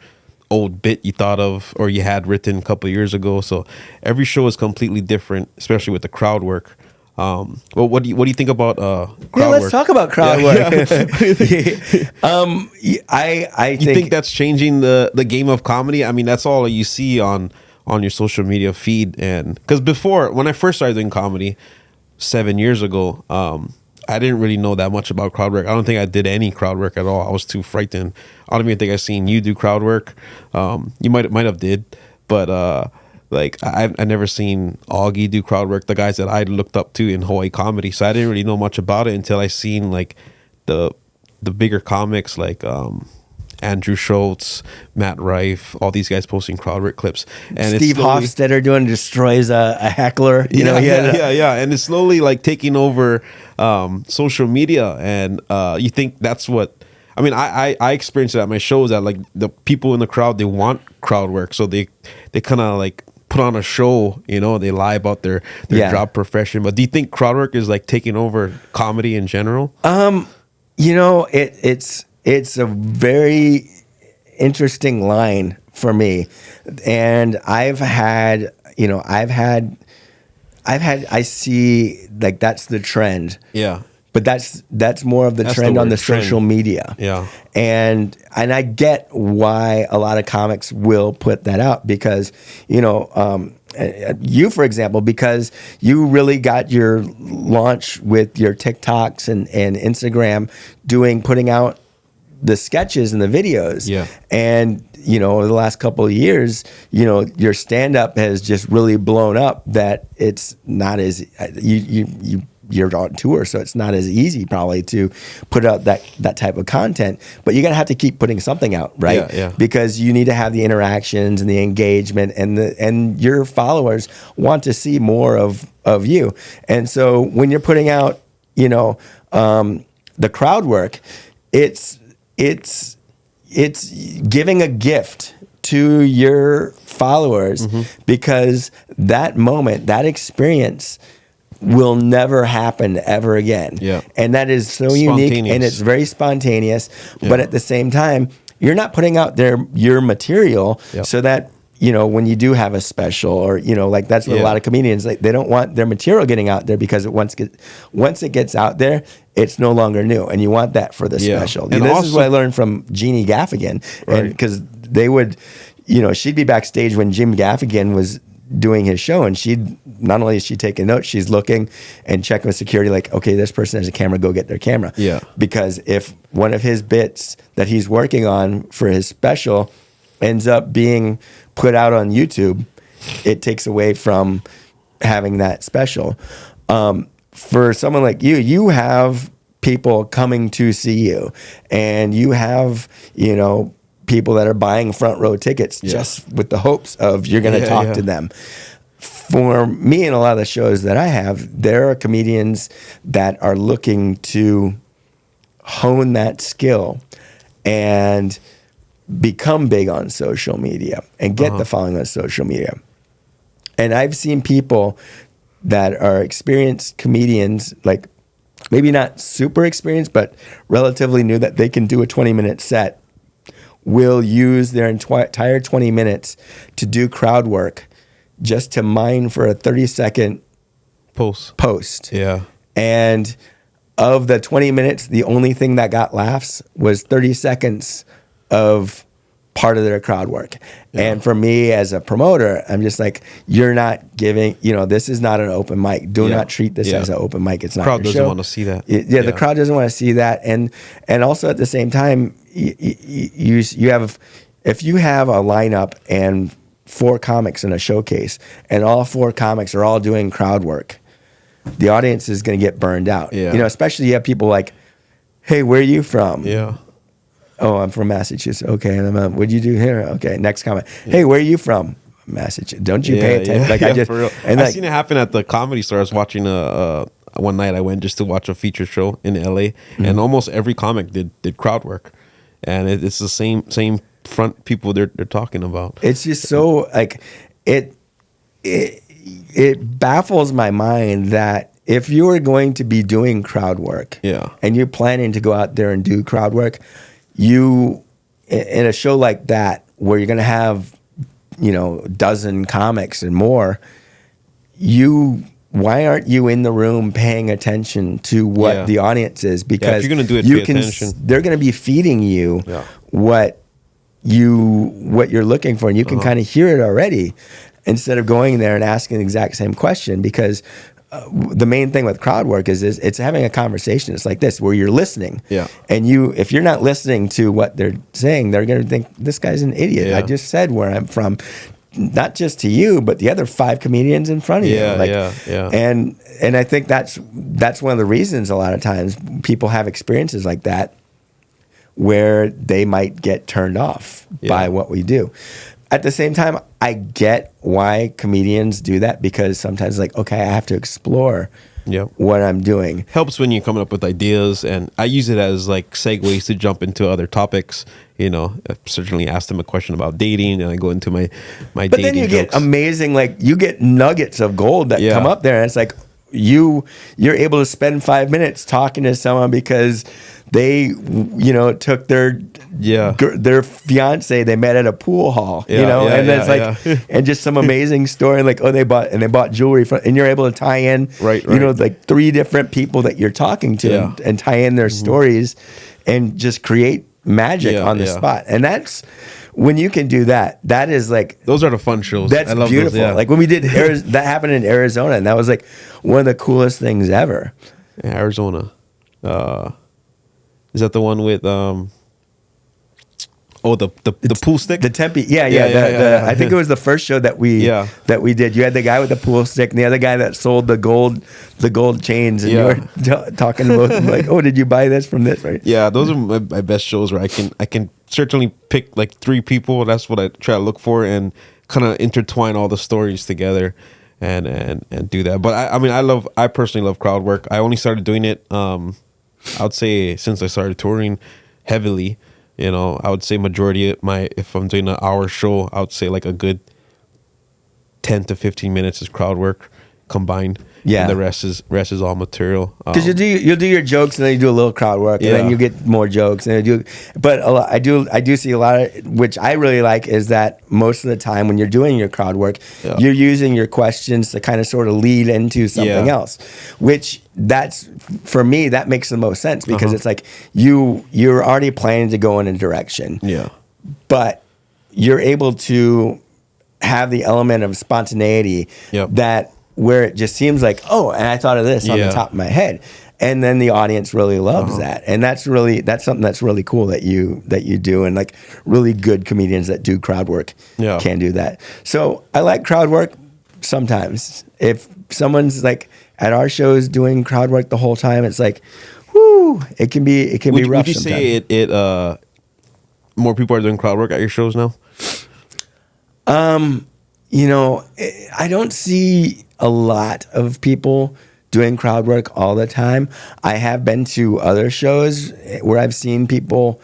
old bit you thought of or you had written a couple of years ago. So every show is completely different, especially with the crowd work. Well, what do you think about crowd work? Let's talk about crowd work. I think that's changing the game of comedy. I mean, that's all you see on your social media feed, and because before, when I first started doing comedy 7 years ago, I didn't really know that much about crowd work. I don't think I did any crowd work at all. I was too frightened. I don't even think I seen you do crowd work. You might have did, but like I never seen Augie do crowd work, the guys that I looked up to in Hawaii comedy. So I didn't really know much about it until I seen like the bigger comics like Andrew Schultz, Matt Rife, all these guys posting crowd work clips, and Steve Hofstetter destroys a heckler. You know, and it's slowly like taking over social media, and you think that's what. I mean, I experienced it at my shows that like the people in the crowd, they want crowd work, so they kind of like put on a show, you know, they lie about their job profession. But do you think crowd work is like taking over comedy in general? You know, it's a very interesting line for me, and I see like that's the trend. but that's more of the That's trend the on the word, trend. social media. Yeah. And I get why a lot of comics will put that out because, you, for example, because you really got your launch with your TikToks and Instagram putting out the sketches and the videos. Yeah. And, over the last couple of years, your stand-up has just really blown up that it's not as, you're on tour, so it's not as easy probably to put out that type of content. But you're gonna have to keep putting something out, right? Yeah, yeah. Because you need to have the interactions and the engagement, and your followers want to see more of you. And so when you're putting out, the crowd work, it's giving a gift to your followers because that moment, that experience will never happen ever again. Yeah. And that is so unique and it's very spontaneous. Yeah. But at the same time, you're not putting out your material so that, when you do have a special or, like that's what a lot of comedians, like they don't want their material getting out there because once it gets out there, it's no longer new. And you want that for the special. And this also, is what I learned from Jeannie Gaffigan. Right. And because they would, she'd be backstage when Jim Gaffigan was doing his show, and not only is she taking notes, she's looking and checking with security, like, okay, this person has a camera, go get their camera. Yeah. Because if one of his bits that he's working on for his special ends up being put out on YouTube, it takes away from having that special. For someone like you have people coming to see you, and you have, people that are buying front row tickets just with the hopes of you're going to talk to them. For me and a lot of the shows that I have, there are comedians that are looking to hone that skill and become big on social media and get the following on social media. And I've seen people that are experienced comedians, like maybe not super experienced, but relatively new, that they can do a 20-minute set, will use their entire 20 minutes to do crowd work just to mine for a 30-second post. Yeah. And of the 20 minutes, the only thing that got laughs was 30 seconds of part of their crowd work. Yeah. And for me as a promoter, I'm just like, you're not giving, this is not an open mic. Do not treat this as an open mic. It's not crowd your doesn't show. want to see that. The crowd doesn't want to see that. And also at the same time, you have, if you have a lineup and 4 comics in a showcase and all 4 comics are all doing crowd work, the audience is going to get burned out. Yeah. Especially you have people like, hey, where are you from? Yeah. Oh, I'm from Massachusetts. Okay. And what'd you do here? Okay. Next comment. Hey, where are you from? Massachusetts. Don't you pay attention? Yeah. Like I just, for real. and I've seen it happen at the Comedy Store. I was watching one night I went just to watch a feature show in LA, and almost every comic did crowd work. And it's the same front people they're talking about. It's just so like it baffles my mind that if you are going to be doing crowd work, and you're planning to go out there and do crowd work, you in a show like that where you're going to have a dozen comics and more, why aren't you in the room paying attention to what the audience is? Because if you're going to do it, pay attention. They're going to be feeding you what you're looking for, and you can kind of hear it already instead of going there and asking the exact same question. Because the main thing with crowd work is it's having a conversation. It's like this, where you're listening. Yeah. And if you're not listening to what they're saying, they're going to think this guy's an idiot. I just said where I'm from, not just to you, but the other 5 comedians in front of you. And I think that's one of the reasons a lot of times people have experiences like that where they might get turned off by what we do. At the same time, I get why comedians do that, because sometimes like, okay, I have to explore what I'm doing. Helps when you're coming up with ideas, and I use it as like segues to jump into other topics. I've certainly asked them a question about dating, and I go into my but dating then you jokes. get amazing, like you get nuggets of gold that come up there, and it's like, you're able to spend 5 minutes talking to someone because they took their fiance they met at a pool hall, and that's like and just some amazing story, like they bought jewelry and you're able to tie in like 3 different people that you're talking to and tie in their stories and just create magic on the spot. And that's when you can do that. That is like, those are the fun shows. That's beautiful. Those, like when we did that happened in Arizona, and that was like one of the coolest things ever. Arizona. Is that the one with the pool stick? The Tempe. Yeah. I think it was the first show that we did. You had the guy with the pool stick and the other guy that sold the gold chains, and you were talking about them like, oh, did you buy this from this? Right? Yeah, those are my best shows where I can certainly pick like 3 people. That's what I try to look for and kind of intertwine all the stories together and do that. But I personally love crowd work. I only started doing it I would say since I started touring heavily. I would say majority of if I'm doing an hour show, I would say like a good 10 to 15 minutes is crowd work combined. Yeah, and the rest is all material. Because you'll do your jokes and then you do a little crowd work and then you get more jokes and But I do see a lot of, which I really like, is that most of the time when you're doing your crowd work, you're using your questions to kind of sort of lead into something else, which that's, for me, that makes the most sense because it's like you're already planning to go in a direction, but you're able to have the element of spontaneity that. Where it just seems like, oh, and I thought of this on the top of my head, and then the audience really loves that, and that's something that's really cool that you do, and like really good comedians that do crowd work can do that. So I like crowd work sometimes. If someone's like at our shows doing crowd work the whole time, it's like, whoo, it can be rough. Would you say it more people are doing crowd work at your shows now? I don't see a lot of people doing crowd work all the time. I have been to other shows where I've seen people,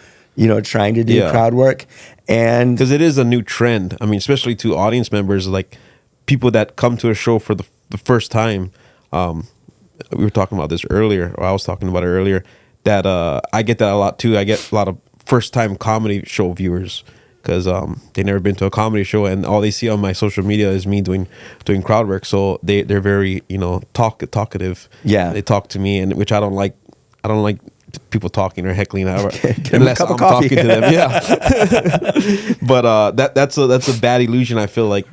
trying to do crowd work, and because it is a new trend. I mean, especially to audience members, like people that come to a show for the first time. We were talking about this earlier, or I was talking about it earlier. That I get that a lot too. I get a lot of first time comedy show viewers. Because they've never been to a comedy show, and all they see on my social media is me doing crowd work. So they're very talkative. Yeah, they talk to me, and which I don't like. I don't like people talking or heckling unless I'm talking to them. Yeah, but that's a bad illusion. I feel like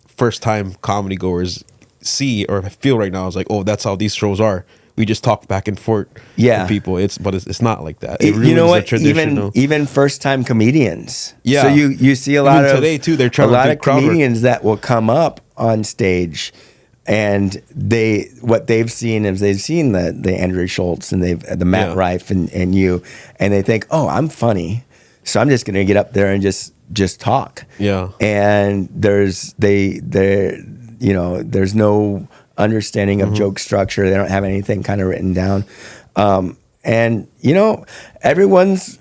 first time comedy goers see or feel right now is like, oh, that's how these shows are. We just talk back and forth with people. It's not like that. It you know what? Even first time comedians. Yeah. So you see a lot of today too. They're trying a lot of comedians that will come up on stage, and what they've seen is they've seen the Andrew Schultz and the Matt Rife and you, and they think, oh, I'm funny, so I'm just gonna get up there and just talk. Yeah. And there's no understanding of joke structure. They don't have anything kind of written down. And everyone's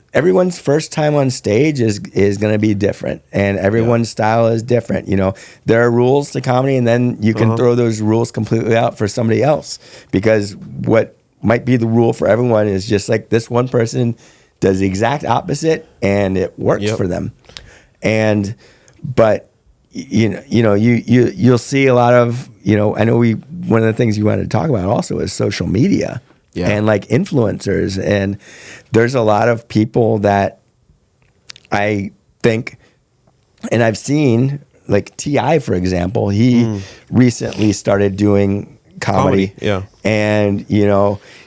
first time on stage is going to be different, and everyone's style is different. There are rules to comedy, and then you can throw those rules completely out for somebody else, because what might be the rule for everyone is just like this one person does the exact opposite and it works for them. But you'll see a lot of, I know one of the things you wanted to talk about also is social media and like influencers. And there's a lot of people that I think, and I've seen, like T.I., for example, he recently started doing comedy. Yeah. And,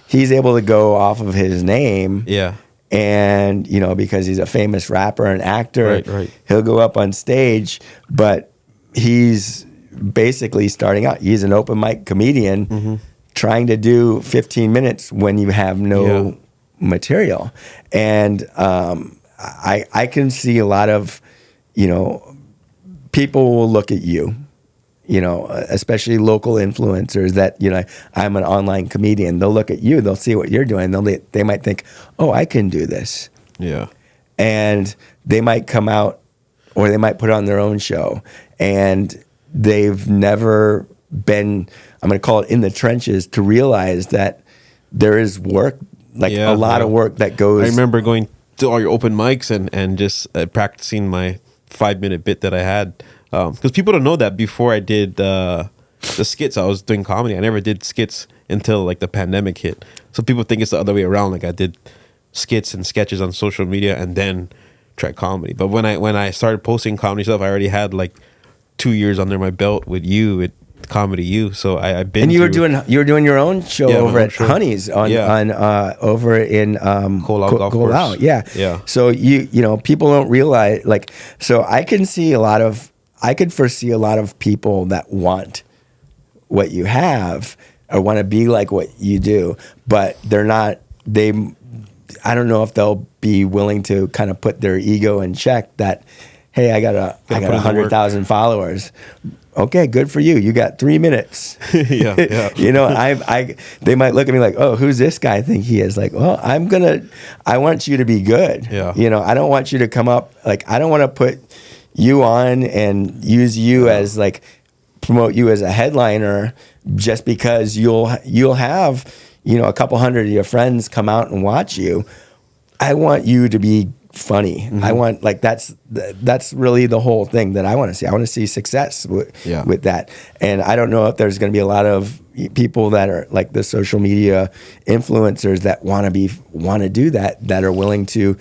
he's able to go off of his name. Yeah. And, because he's a famous rapper and actor, he'll go up on stage, but he's basically starting out. He's an open mic comedian trying to do 15 minutes when you have no material. And I can see a lot of, people will look at you, especially local influencers that, I'm an online comedian. They'll look at you, they'll see what you're doing. They might think, oh, I can do this. Yeah. And they might come out, or they might put on their own show, and they've never been I'm going to call it in the trenches, to realize that there is work, like a lot of work that goes. I remember going to all your open mics and just practicing my 5-minute bit that I had. Because people don't know that before I did the skits, I was doing comedy. I never did skits until like the pandemic hit. So people think it's the other way around. Like I did skits and sketches on social media and then tried comedy. But when I started posting comedy stuff, I already had like 2 years under my belt with ComedyU. So I've been. And you were doing your own show over at Honey's on over in Golf Course. Yeah. So you know, people don't realize, like, so I could foresee a lot of people that want what you have or want to be like what you do, but I don't know if they'll be willing to kind of put their ego in check that, hey, I got 100,000 followers. Okay, good for you. You got 3 minutes. Yeah. You know, they might look at me like, oh, who's this guy think he is? Like, well, I want you to be good. Yeah. You know, I don't want you to come up, like, I don't want to put you on and use you as like, promote you as a headliner just because you'll have, you know, a couple hundred of your friends come out and watch you. I want you to be funny. Mm-hmm. I want, like, that's really the whole thing that I want to see. I want to see success with that. And I don't know if there's going to be a lot of people that are like the social media influencers that want to do that are willing to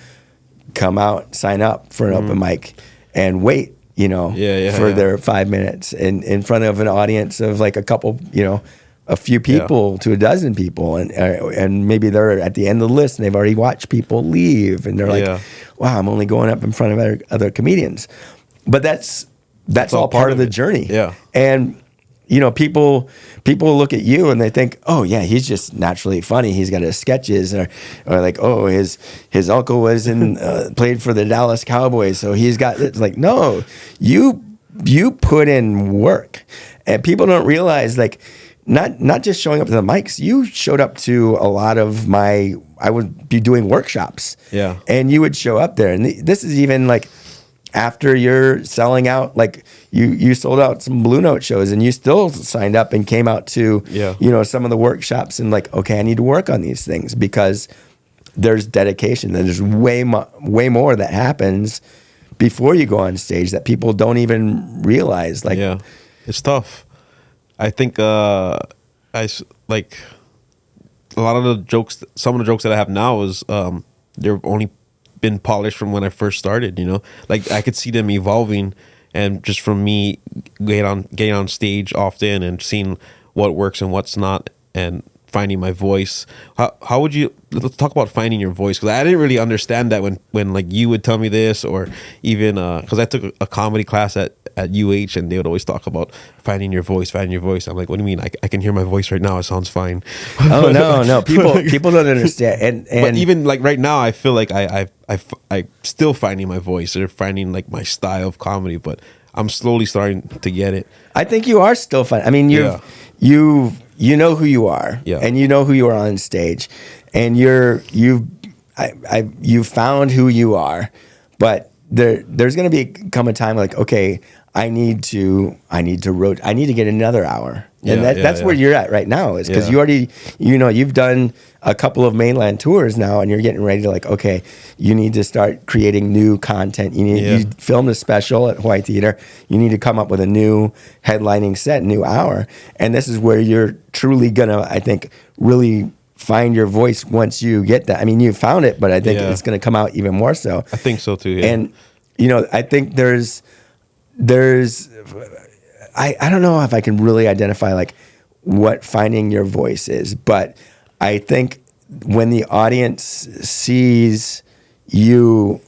come out, sign up for an open mic and wait, you know, for their 5 minutes in front of an audience of like a couple, you know, a few people to a dozen people, and maybe they're at the end of the list and they've already watched people leave, and they're like, wow, I'm only going up in front of other comedians. But that's all part of the journey. Yeah. And you know, people look at you and they think, oh yeah, he's just naturally funny. He's got his sketches, or like, oh, his uncle was in played for the Dallas Cowboys, so he's got. It's like, no, you put in work, and people don't realize, like, not just showing up to the mics. You showed up to a lot of I would be doing workshops, and you would show up there, and this is even like after you're selling out, like you sold out some Blue Note shows and you still signed up and came out to, you know, some of the workshops, and like, okay, I need to work on these things because there's dedication. There's way more that happens before you go on stage that people don't even realize. Like, it's tough. I think, I like a lot of the jokes, some of the jokes that I have now is, they're only been polished from when I first started, you know, like I could see them evolving, and just from me getting on stage often and seeing what works and what's not, and finding my voice. How would you, let's talk about finding your voice, because I didn't really understand that when like you would tell me this, or even because I took a comedy class at UH, and they would always talk about finding your voice. I'm like, what do you mean? I can hear my voice right now. It sounds fine. Oh no, people don't understand. And but even like right now, I feel like I still finding my voice, or finding like my style of comedy, but I'm slowly starting to get it. I think you are still fun. I mean, you know who you are, and you know who you are on stage, and you've found who you are, but there's going to come a time like, okay, I need to get another hour. And that's where you're at right now, is because you already, you know, you've done a couple of mainland tours now, and you're getting ready to, like, okay, you need to start creating new content. You filmed a special at Hawaii Theater. You need to come up with a new headlining set, new hour. And this is where you're truly gonna, I think, really find your voice once you get that. I mean, you found it, but I think it's gonna come out even more so. I think so too. Yeah. And you know, I think there's I don't know if I can really identify like what finding your voice is, but I think when the audience sees you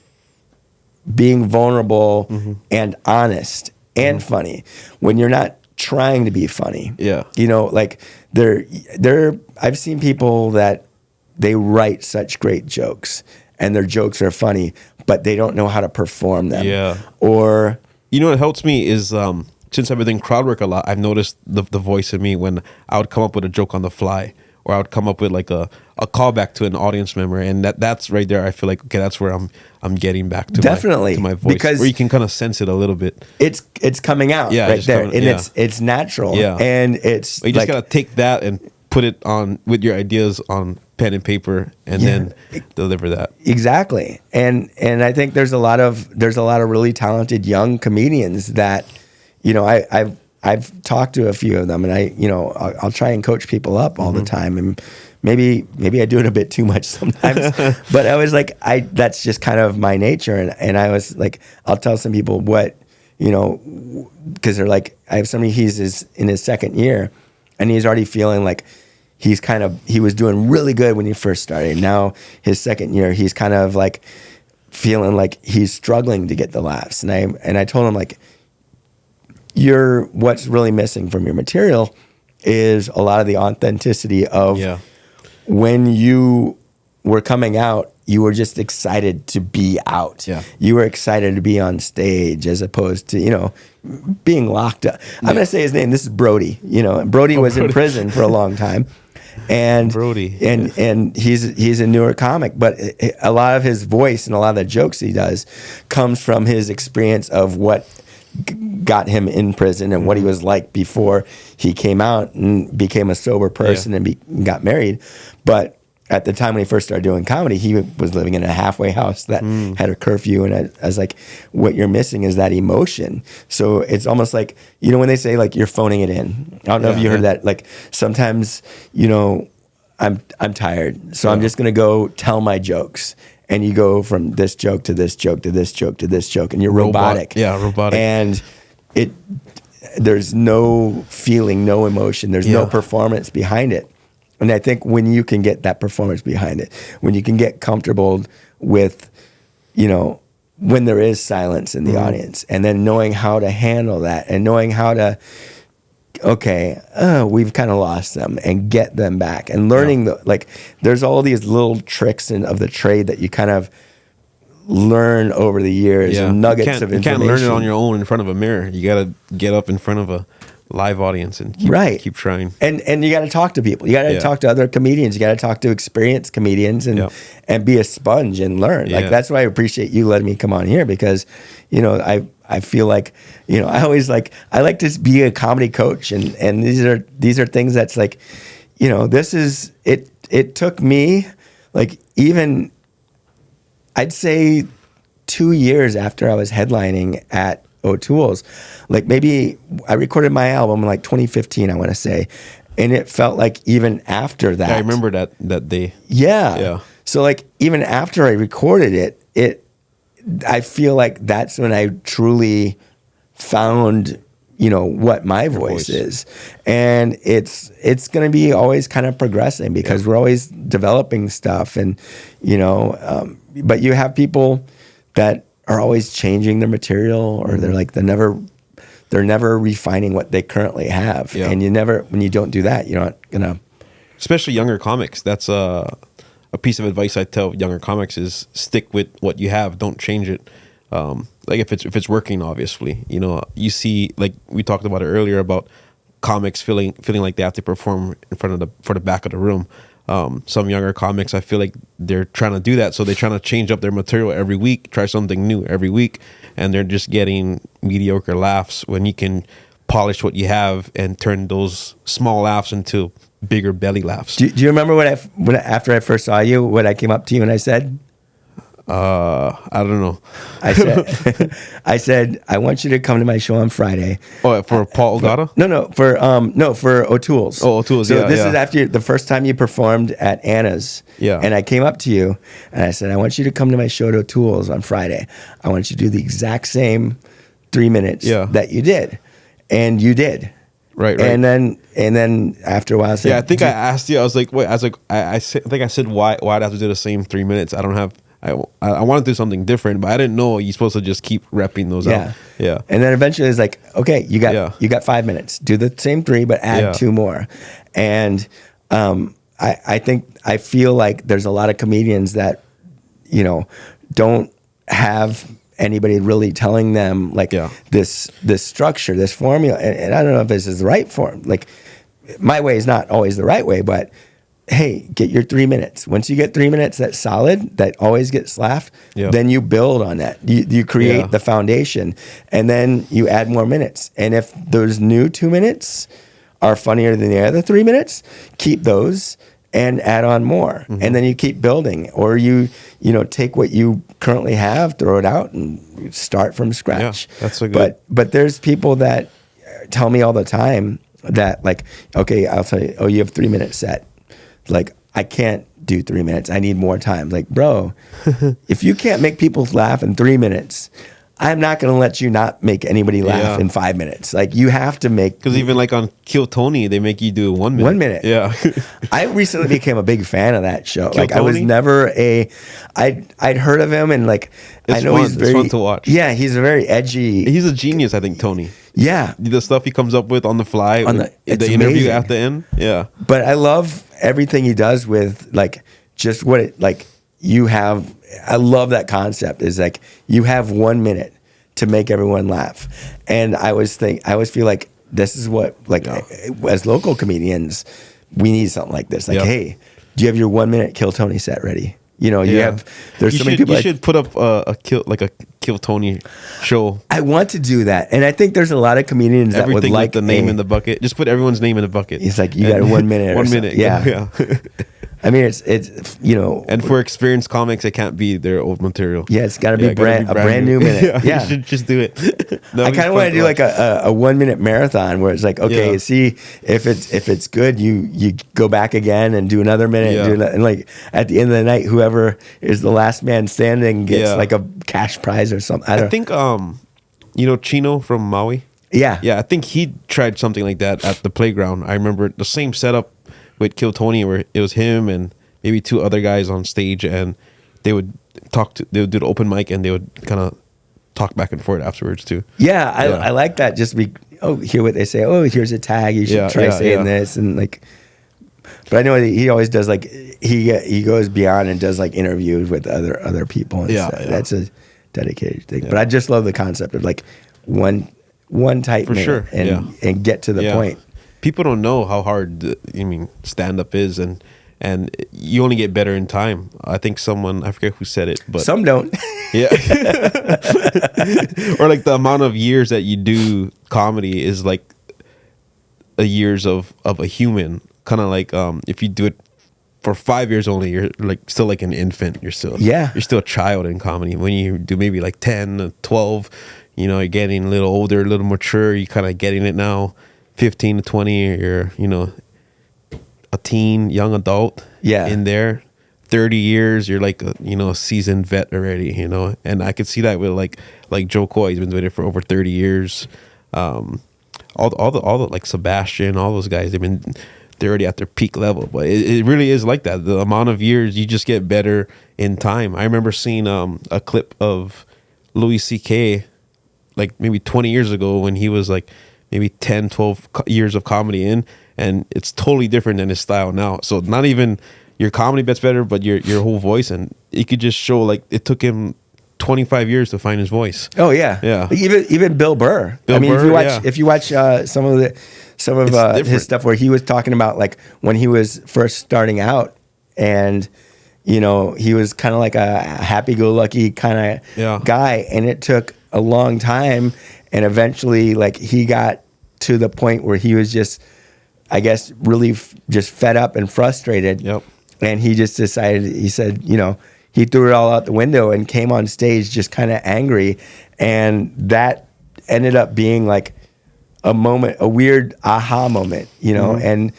being vulnerable and honest and funny, when you're not trying to be funny, you know, like I've seen people that they write such great jokes and their jokes are funny, but they don't know how to perform them. Yeah. Or, you know, what helps me is, since I've been doing crowd work a lot, I've noticed the voice in me when I would come up with a joke on the fly, or I would come up with like a callback to an audience member, and that's right there. I feel like, okay, that's where I'm getting back to Definitely, my voice, because where you can kind of sense it a little bit. It's coming out right there, and it's natural. Yeah, and it's you just gotta take that and put it on with your ideas on pen and paper, and then deliver that. Exactly. And I think there's a lot of really talented young comedians that, you know, I've talked to a few of them, and I'll try and coach people up all the time, and maybe I do it a bit too much sometimes, but I was like, that's just kind of my nature. And I was like, I'll tell some people what, you know, because they're like, I have somebody, he's in his second year, and he's already feeling like he was doing really good when he first started. Now his second year, he's kind of like feeling like he's struggling to get the laughs. And I told him, like, what's really missing from your material is a lot of the authenticity of when you were coming out, you were just excited to be out. Yeah. You were excited to be on stage, as opposed to, you know, being locked up. I'm going to say his name. This is Brody. You know, Brody was in prison for a long time. And Brody, and he's a newer comic, but a lot of his voice and a lot of the jokes he does comes from his experience of what got him in prison and what he was like before he came out and became a sober person and got married. But at the time when he first started doing comedy, he was living in a halfway house that had a curfew. And I was like, what you're missing is that emotion. So it's almost like, you know, when they say, like, you're phoning it in. I don't know if you heard that. Like, sometimes, you know, I'm tired, so I'm just going to go tell my jokes. And you go from this joke to this joke to this joke to this joke, and you're robotic. Yeah, robotic. And there's no feeling, no emotion. There's no performance behind it. And I think when you can get that performance behind it, when you can get comfortable with, you know, when there is silence in the audience, and then knowing how to handle that, and knowing how to, we've kind of lost them, and get them back, and learning there's all these little tricks of the trade that you kind of learn over the years, and nuggets of information. You can't learn it on your own in front of a mirror. You got to get up in front of a live audience and keep trying. And you got to talk to people. You got to talk to other comedians. You got to talk to experienced comedians and be a sponge and learn. Like, that's why I appreciate you letting me come on here, because, you know, I feel like, you know, I like to be a comedy coach, and these are things that's like, you know, this is it. It took me, like, even, I'd say 2 years after I was headlining at O'Toole's, like, maybe I recorded my album in like 2015, I want to say, and it felt like even after that, I remember that day. Yeah. So, like, even after I recorded it, I feel like that's when I truly found, you know, what my voice is. And it's going to be always kind of progressing, because we're always developing stuff, and, you know, but you have people that are always changing their material, or they're never refining what they currently have. And when you don't do that, you're not gonna. Especially younger comics. That's a piece of advice I tell younger comics is stick with what you have. Don't change it. Like, if it's working, obviously, you know, you see, like we talked about it earlier about comics feeling like they have to perform for the back of the room. Some younger comics, I feel like they're trying to do that, so they're trying to change up their material every week, try something new every week, and they're just getting mediocre laughs, when you can polish what you have and turn those small laughs into bigger belly laughs. Do you remember after I first saw you, what I came up to you and I said? I don't know. I said, I want you to come to my show on Friday. Oh, for Paul Ogata? For O'Toole's. Oh, O'Toole's. So this is after the first time you performed at Anna's. Yeah. And I came up to you and I said, I want you to come to my show at O'Toole's on Friday. I want you to do the exact same 3 minutes that you did, and you did. Right. And then after a while, I said, I think I asked you. I was like, wait. I think I said, why I'd have to do the same 3 minutes? I don't have. I want to do something different, but I didn't know you're supposed to just keep repping those out. Yeah. And then eventually it's like, okay, you got 5 minutes. Do the same 3, but add 2 more. And I feel like there's a lot of comedians that, you know, don't have anybody really telling them like this structure, this formula. And I don't know if this is the right form. Like, my way is not always the right way, but hey, get your 3 minutes. Once you get 3 minutes that's solid, that always gets laughed, then you build on that. You create the foundation, and then you add more minutes. And if those new 2 minutes are funnier than the other 3 minutes, keep those and add on more. And then you keep building, or you take what you currently have, throw it out, and start from scratch. Yeah, that's a good. But there's people that tell me all the time that, like, okay, I'll tell you, oh, you have 3 minutes set. Like, I can't do 3 minutes. I need more time. Like, bro, if you can't make people laugh in 3 minutes, I'm not going to let you not make anybody laugh in 5 minutes. Like, you have to make... Because even like on Kill Tony, they make you do 1 minute. 1 minute. Yeah. I recently became a big fan of that show. Kill like, I was Tony? never I'd heard of him, and like, It's I know fun. he's very... It's fun to watch. Yeah, he's a very edgy... He's a genius, I think, Tony. Yeah. The stuff he comes up with on the fly, It's the interview amazing. at the end. Yeah. But I love everything he does with, like, just what it, like, you have... I love that concept, is like, you have 1 minute to make everyone laugh. And I always feel like this is what, like, as local comedians, we need something like this. Like, hey, do you have your 1 minute Kill Tony set ready? You know, there's so many people. You should put up a Kill Tony show. I want to do that. And I think there's a lot of comedians that would Everything like with the name in the bucket. Just put everyone's name in the bucket. It's like, you got 1 minute. 1 minute. Yeah. I mean, it's And for experienced comics, it can't be their old material. Yeah, it's got to be a brand new minute. Yeah. You should just do it. I kind of want to do like a 1 minute marathon where it's like, okay, see if it's good, you go back again and do another minute, and like at the end of the night, whoever is the last man standing gets like a cash prize or something. I think Chino from Maui. Yeah, I think he tried something like that at the playground. I remember the same setup with Kill Tony, where it was him and maybe two other guys on stage, and they would do the open mic, and they would kind of talk back and forth afterwards too. Yeah, I like that. Just hear what they say. Oh, here's a tag. You should try saying this, and like. But I know he always does, like, he goes beyond and does like interviews with other people. And stuff. That's a dedicated thing. Yeah. But I just love the concept of like one tight minute and get to the point. People don't know how hard stand up is, and you only get better in time. I think I forget who said it, but some don't. Yeah. Or like the amount of years that you do comedy is like a years of a human. Kind of like if you do it for 5 years only, you're like still like an infant. You're still a child in comedy. When you do maybe like 10, 12, you're getting a little older, a little mature. You're kind of getting it now. 15 to 20, you're a teen, young adult. In there. 30 years, you're like a seasoned vet already. And I could see that with like Joe Coy. He's been doing it for over 30 years. All the like Sebastian, all those guys, they're already at their peak level. But it really is like that. The amount of years, you just get better in time. I remember seeing a clip of Louis C.K. like maybe 20 years ago, when he was like maybe 10, 12 years of comedy in, and it's totally different than his style now. So not even your comedy gets better, but your whole voice, and it could just show like it took him 25 years to find his voice. Oh yeah. Yeah. Even Bill Burr. If you watch some of his stuff where he was talking about like when he was first starting out, and he was kind of like a happy-go-lucky kind of guy, and it took a long time, and eventually like he got to the point where he was just, I guess, really just fed up and frustrated. Yep. And he just decided, he said, he threw it all out the window and came on stage just kind of angry. And that ended up being like a moment, a weird aha moment, and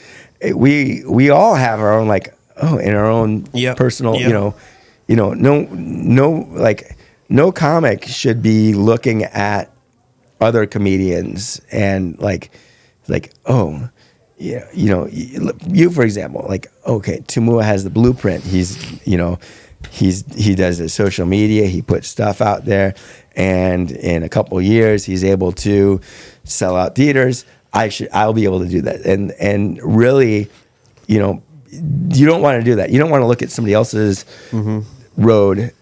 we all have our own, like, in our own personal, no comic should be looking at other comedians and like, you, for example, like, okay, Tumua has the blueprint. He does his social media. He puts stuff out there, and in a couple of years, he's able to sell out theaters. I'll be able to do that. And really, you don't want to do that. You don't want to look at somebody else's road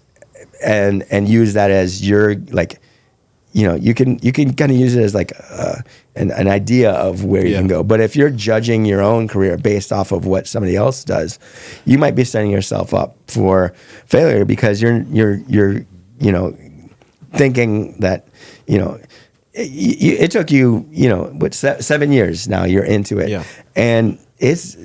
and use that as your, like, you can kind of use it as like an idea of where you can go. But if you're judging your own career based off of what somebody else does, you might be setting yourself up for failure because you're thinking that it took you what 7 years now you're into it, and it's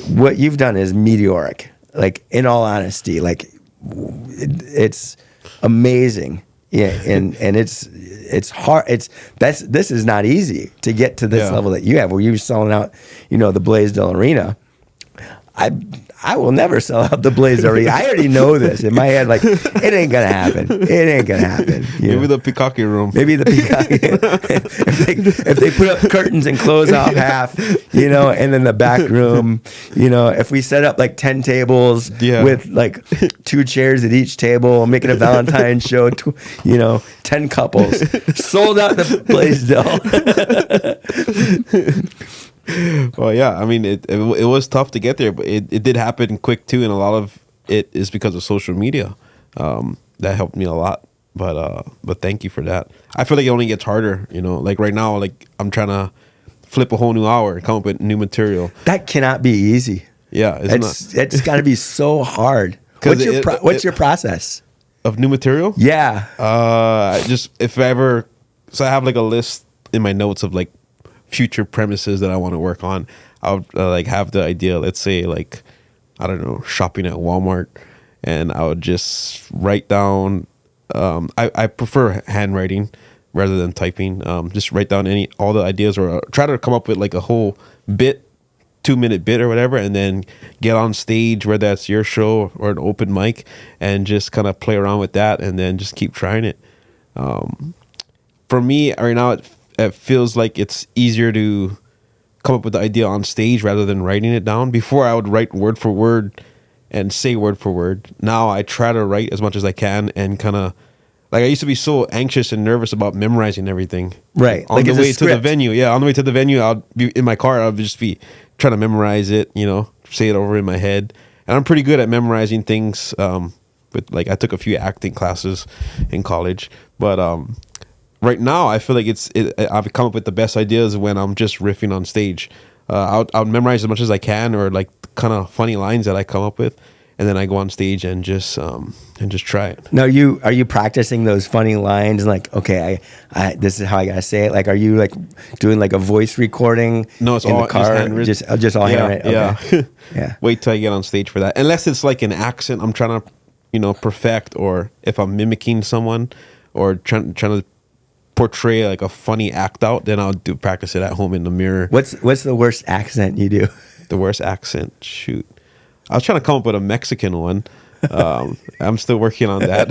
what you've done is meteoric. Like in all honesty, like it's amazing. Yeah, and it's hard. This is not easy to get to this level that you have, where you're selling out, the Blaisdell Arena. I will never sell out the Blaisdell Arena. I already know this in my head. Like it ain't gonna happen. It ain't gonna happen. Maybe the Peacocky room. Maybe the Peacocky. if they put up curtains and close off half, and then the back room, if we set up like 10 tables with like 2 chairs at each table, make it a Valentine's show, 10 couples, sold out the Blaisdell. Well, yeah, I mean, it was tough to get there, but it did happen quick too, and a lot of it is because of social media. That helped me a lot, but thank you for that. I feel like it only gets harder, like right now, like I'm trying to flip a whole new hour and come up with new material. That cannot be easy. Yeah, it's got to be so hard. What's your process of new material? Yeah, if I ever, so I have like a list in my notes of like future premises that I want to work on. I would like have the idea, let's say like, I don't know, shopping at Walmart, and I would just write down, I prefer handwriting rather than typing. Just write down all the ideas, or try to come up with like a whole bit, 2-minute bit or whatever, and then get on stage, whether that's your show or an open mic, and just kind of play around with that, and then just keep trying it. For me right now, it feels like it's easier to come up with the idea on stage rather than writing it down. Before, I would write word for word and say word for word. Now I try to write as much as I can, and kind of like I used to be so anxious and nervous about memorizing everything. Right. On the way to the venue. Yeah, on the way to the venue, I'll be in my car. I'll just be trying to memorize it, say it over in my head. And I'm pretty good at memorizing things. With like I took a few acting classes in college, but right now, I feel like I've come up with the best ideas when I'm just riffing on stage. I'll memorize as much as I can, or like kind of funny lines that I come up with, and then I go on stage and just try it. Now, are you practicing those funny lines? Like, okay, I this is how I gotta say it. Like, are you like doing like a voice recording? No, it's in all the car. Just all handwritten. Yeah, okay. Yeah. Wait till I get on stage for that. Unless it's like an accent I'm trying to, perfect, or if I'm mimicking someone, or trying to portray like a funny act out, then I'll practice it at home in the mirror. What's the worst accent you do? The worst accent? Shoot, I was trying to come up with a Mexican one. I'm still working on that.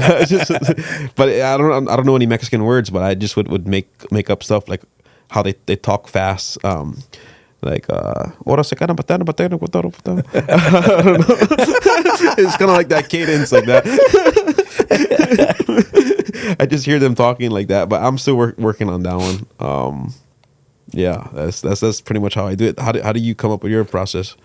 But I don't know any Mexican words, but I just would make up stuff like how they talk fast. Like ora se kana batana. I don't know. It's kind of like that cadence, like that. I just hear them talking like that, but I'm still working on that one. Yeah, that's pretty much how I do it. How do you come up with your process?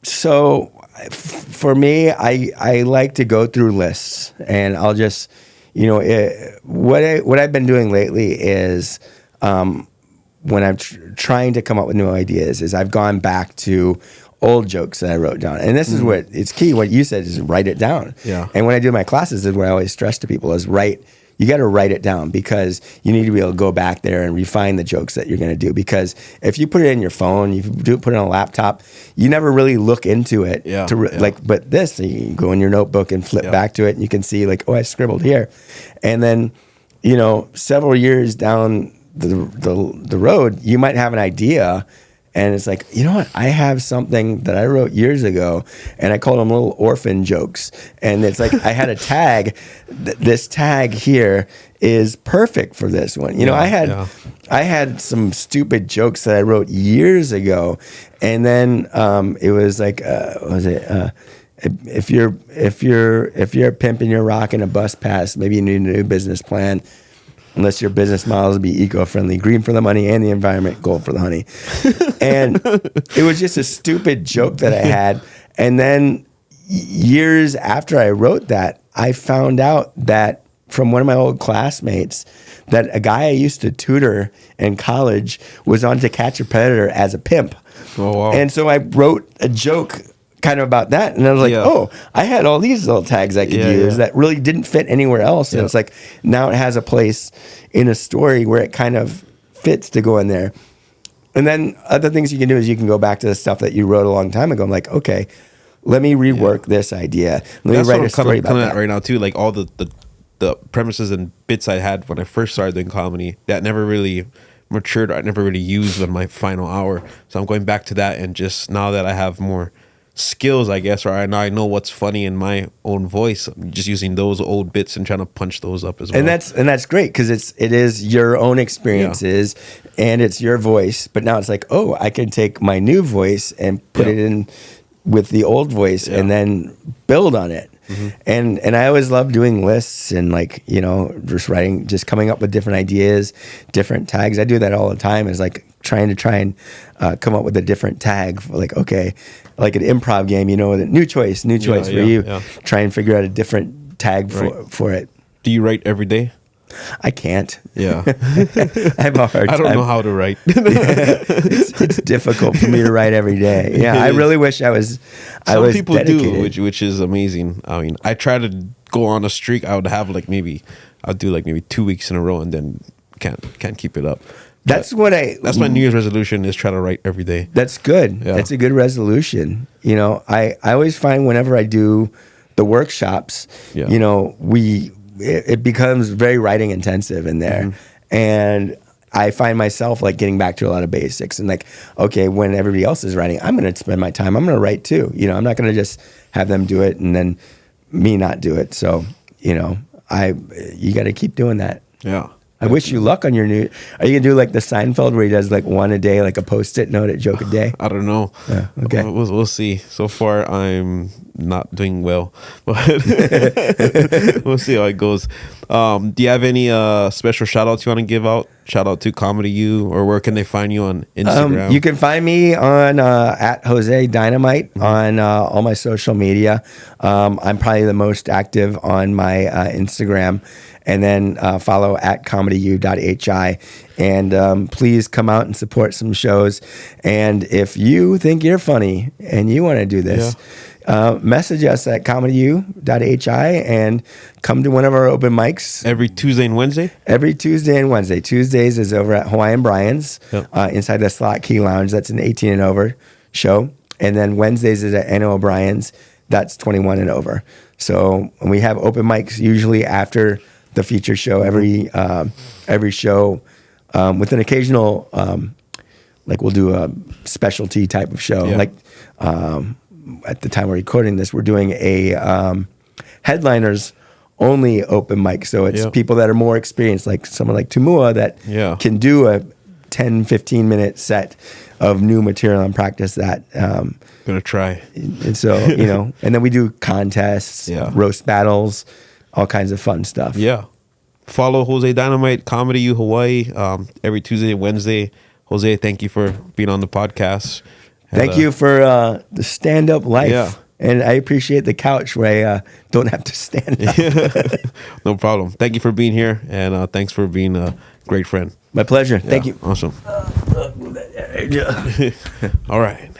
So for me, I like to go through lists, and I'll just, what I've been doing lately is, when I'm trying to come up with new ideas, is I've gone back to old jokes that I wrote down. And this is what it's key. What you said is write it down. Yeah. And when I do my classes, is what I always stress to people is you got to write it down, because you need to be able to go back there and refine the jokes that you're going to do. Because if you put it in your phone, put it on a laptop, you never really look into it. Yeah. But this, you go in your notebook and flip back to it, and you can see like, oh, I scribbled here. And then, several years down the road, you might have an idea, and it's like, you know what? I have something that I wrote years ago, and I called them little orphan jokes. And it's like, I had a tag. This tag here is perfect for this one. I had some stupid jokes that I wrote years ago, and then it was like, if you're a pimp and you're rocking a bus pass, maybe you need a new business plan. Unless your business model is to be eco-friendly, green for the money and the environment, gold for the honey. And it was just a stupid joke that I had. And then years after I wrote that, I found out that from one of my old classmates that a guy I used to tutor in college was on To Catch a Predator as a pimp. Oh, wow. And so I wrote a joke kind of about that. And I was like, oh, I had all these little tags I could use that really didn't fit anywhere else. And it's like, now it has a place in a story where it kind of fits to go in there. And then other things you can do is you can go back to the stuff that you wrote a long time ago. I'm like, okay, let me rework this idea. Let me write a story about that. Right now too, like all the premises and bits I had when I first started doing comedy that never really matured. I never really used in my final hour. So I'm going back to that, and just now that I have more skills, I guess, or I know what's funny in my own voice, I'm just using those old bits and trying to punch those up as well. And that's great, because it is your own experiences and it's your voice. But now it's like, oh, I can take my new voice and put it in with the old voice and then build on it. And I always love doing lists and, like, you know, just coming up with different ideas, different tags. I do that all the time. It's like trying and come up with a different tag for, like, okay, like an improv game, you know, new choice for you. Try and figure out a different tag for it. Do you write every day? I can't. Yeah. I have a hard time. I don't know how to write. It's difficult for me to write every day. Yeah, I really wish I was Some people dedicated. do, which is amazing. I mean, I try to go on a streak. I would have I'll do maybe 2 weeks in a row, and then can't keep it up. That's my New Year's resolution, is try to write every day. That's good. Yeah. That's a good resolution. You know, I always find whenever I do the workshops, you know, it becomes very writing intensive in there. And I find myself like getting back to a lot of basics and like, okay, when everybody else is writing, I'm going to spend my time. I'm going to write too. You know, I'm not going to just have them do it and then me not do it. So, you know, you got to keep doing that. Yeah. I wish you luck on your new. Are you gonna do like the Seinfeld where he does like one a day, like a Post-it note, a joke a day? I don't know. Okay, we'll see. So far, I'm not doing well, but we'll see how it goes. Do you have any special shout outs you want to give out? Shout out to ComedyU, or where can they find you on Instagram? You can find me on at Jose Dynamite on all my social media. I'm probably the most active on my Instagram. And then follow at ComedyU.hi. And please come out and support some shows. And if you think you're funny and you want to do this, message us at ComedyU.hi and come to one of our open mics. Every Tuesday and Wednesday? Every Tuesday and Wednesday. Tuesdays is over at Hawaiian Brian's inside the Slot Key Lounge. That's an 18 and over show. And then Wednesdays is at Anna O'Brien's. That's 21 and over. So we have open mics usually after the feature show, every show, with an occasional, like we'll do a specialty type of show. Like at the time we're recording this, we're doing a headliners only open mic. So it's people that are more experienced, like someone like Tumua that can do a 10, 15 minute set of new material and practice that. Gonna try. And so, you know, and then we do contests, roast battles, all kinds of fun stuff. Yeah. Follow Jose Dynamite, ComedyU Hawaii, every Tuesday and Wednesday. Jose, thank you for being on the podcast. Thank you for the stand-up life. Yeah. And I appreciate the couch where I don't have to stand up. No problem. Thank you for being here, and thanks for being a great friend. My pleasure. Thank you. Awesome. All right.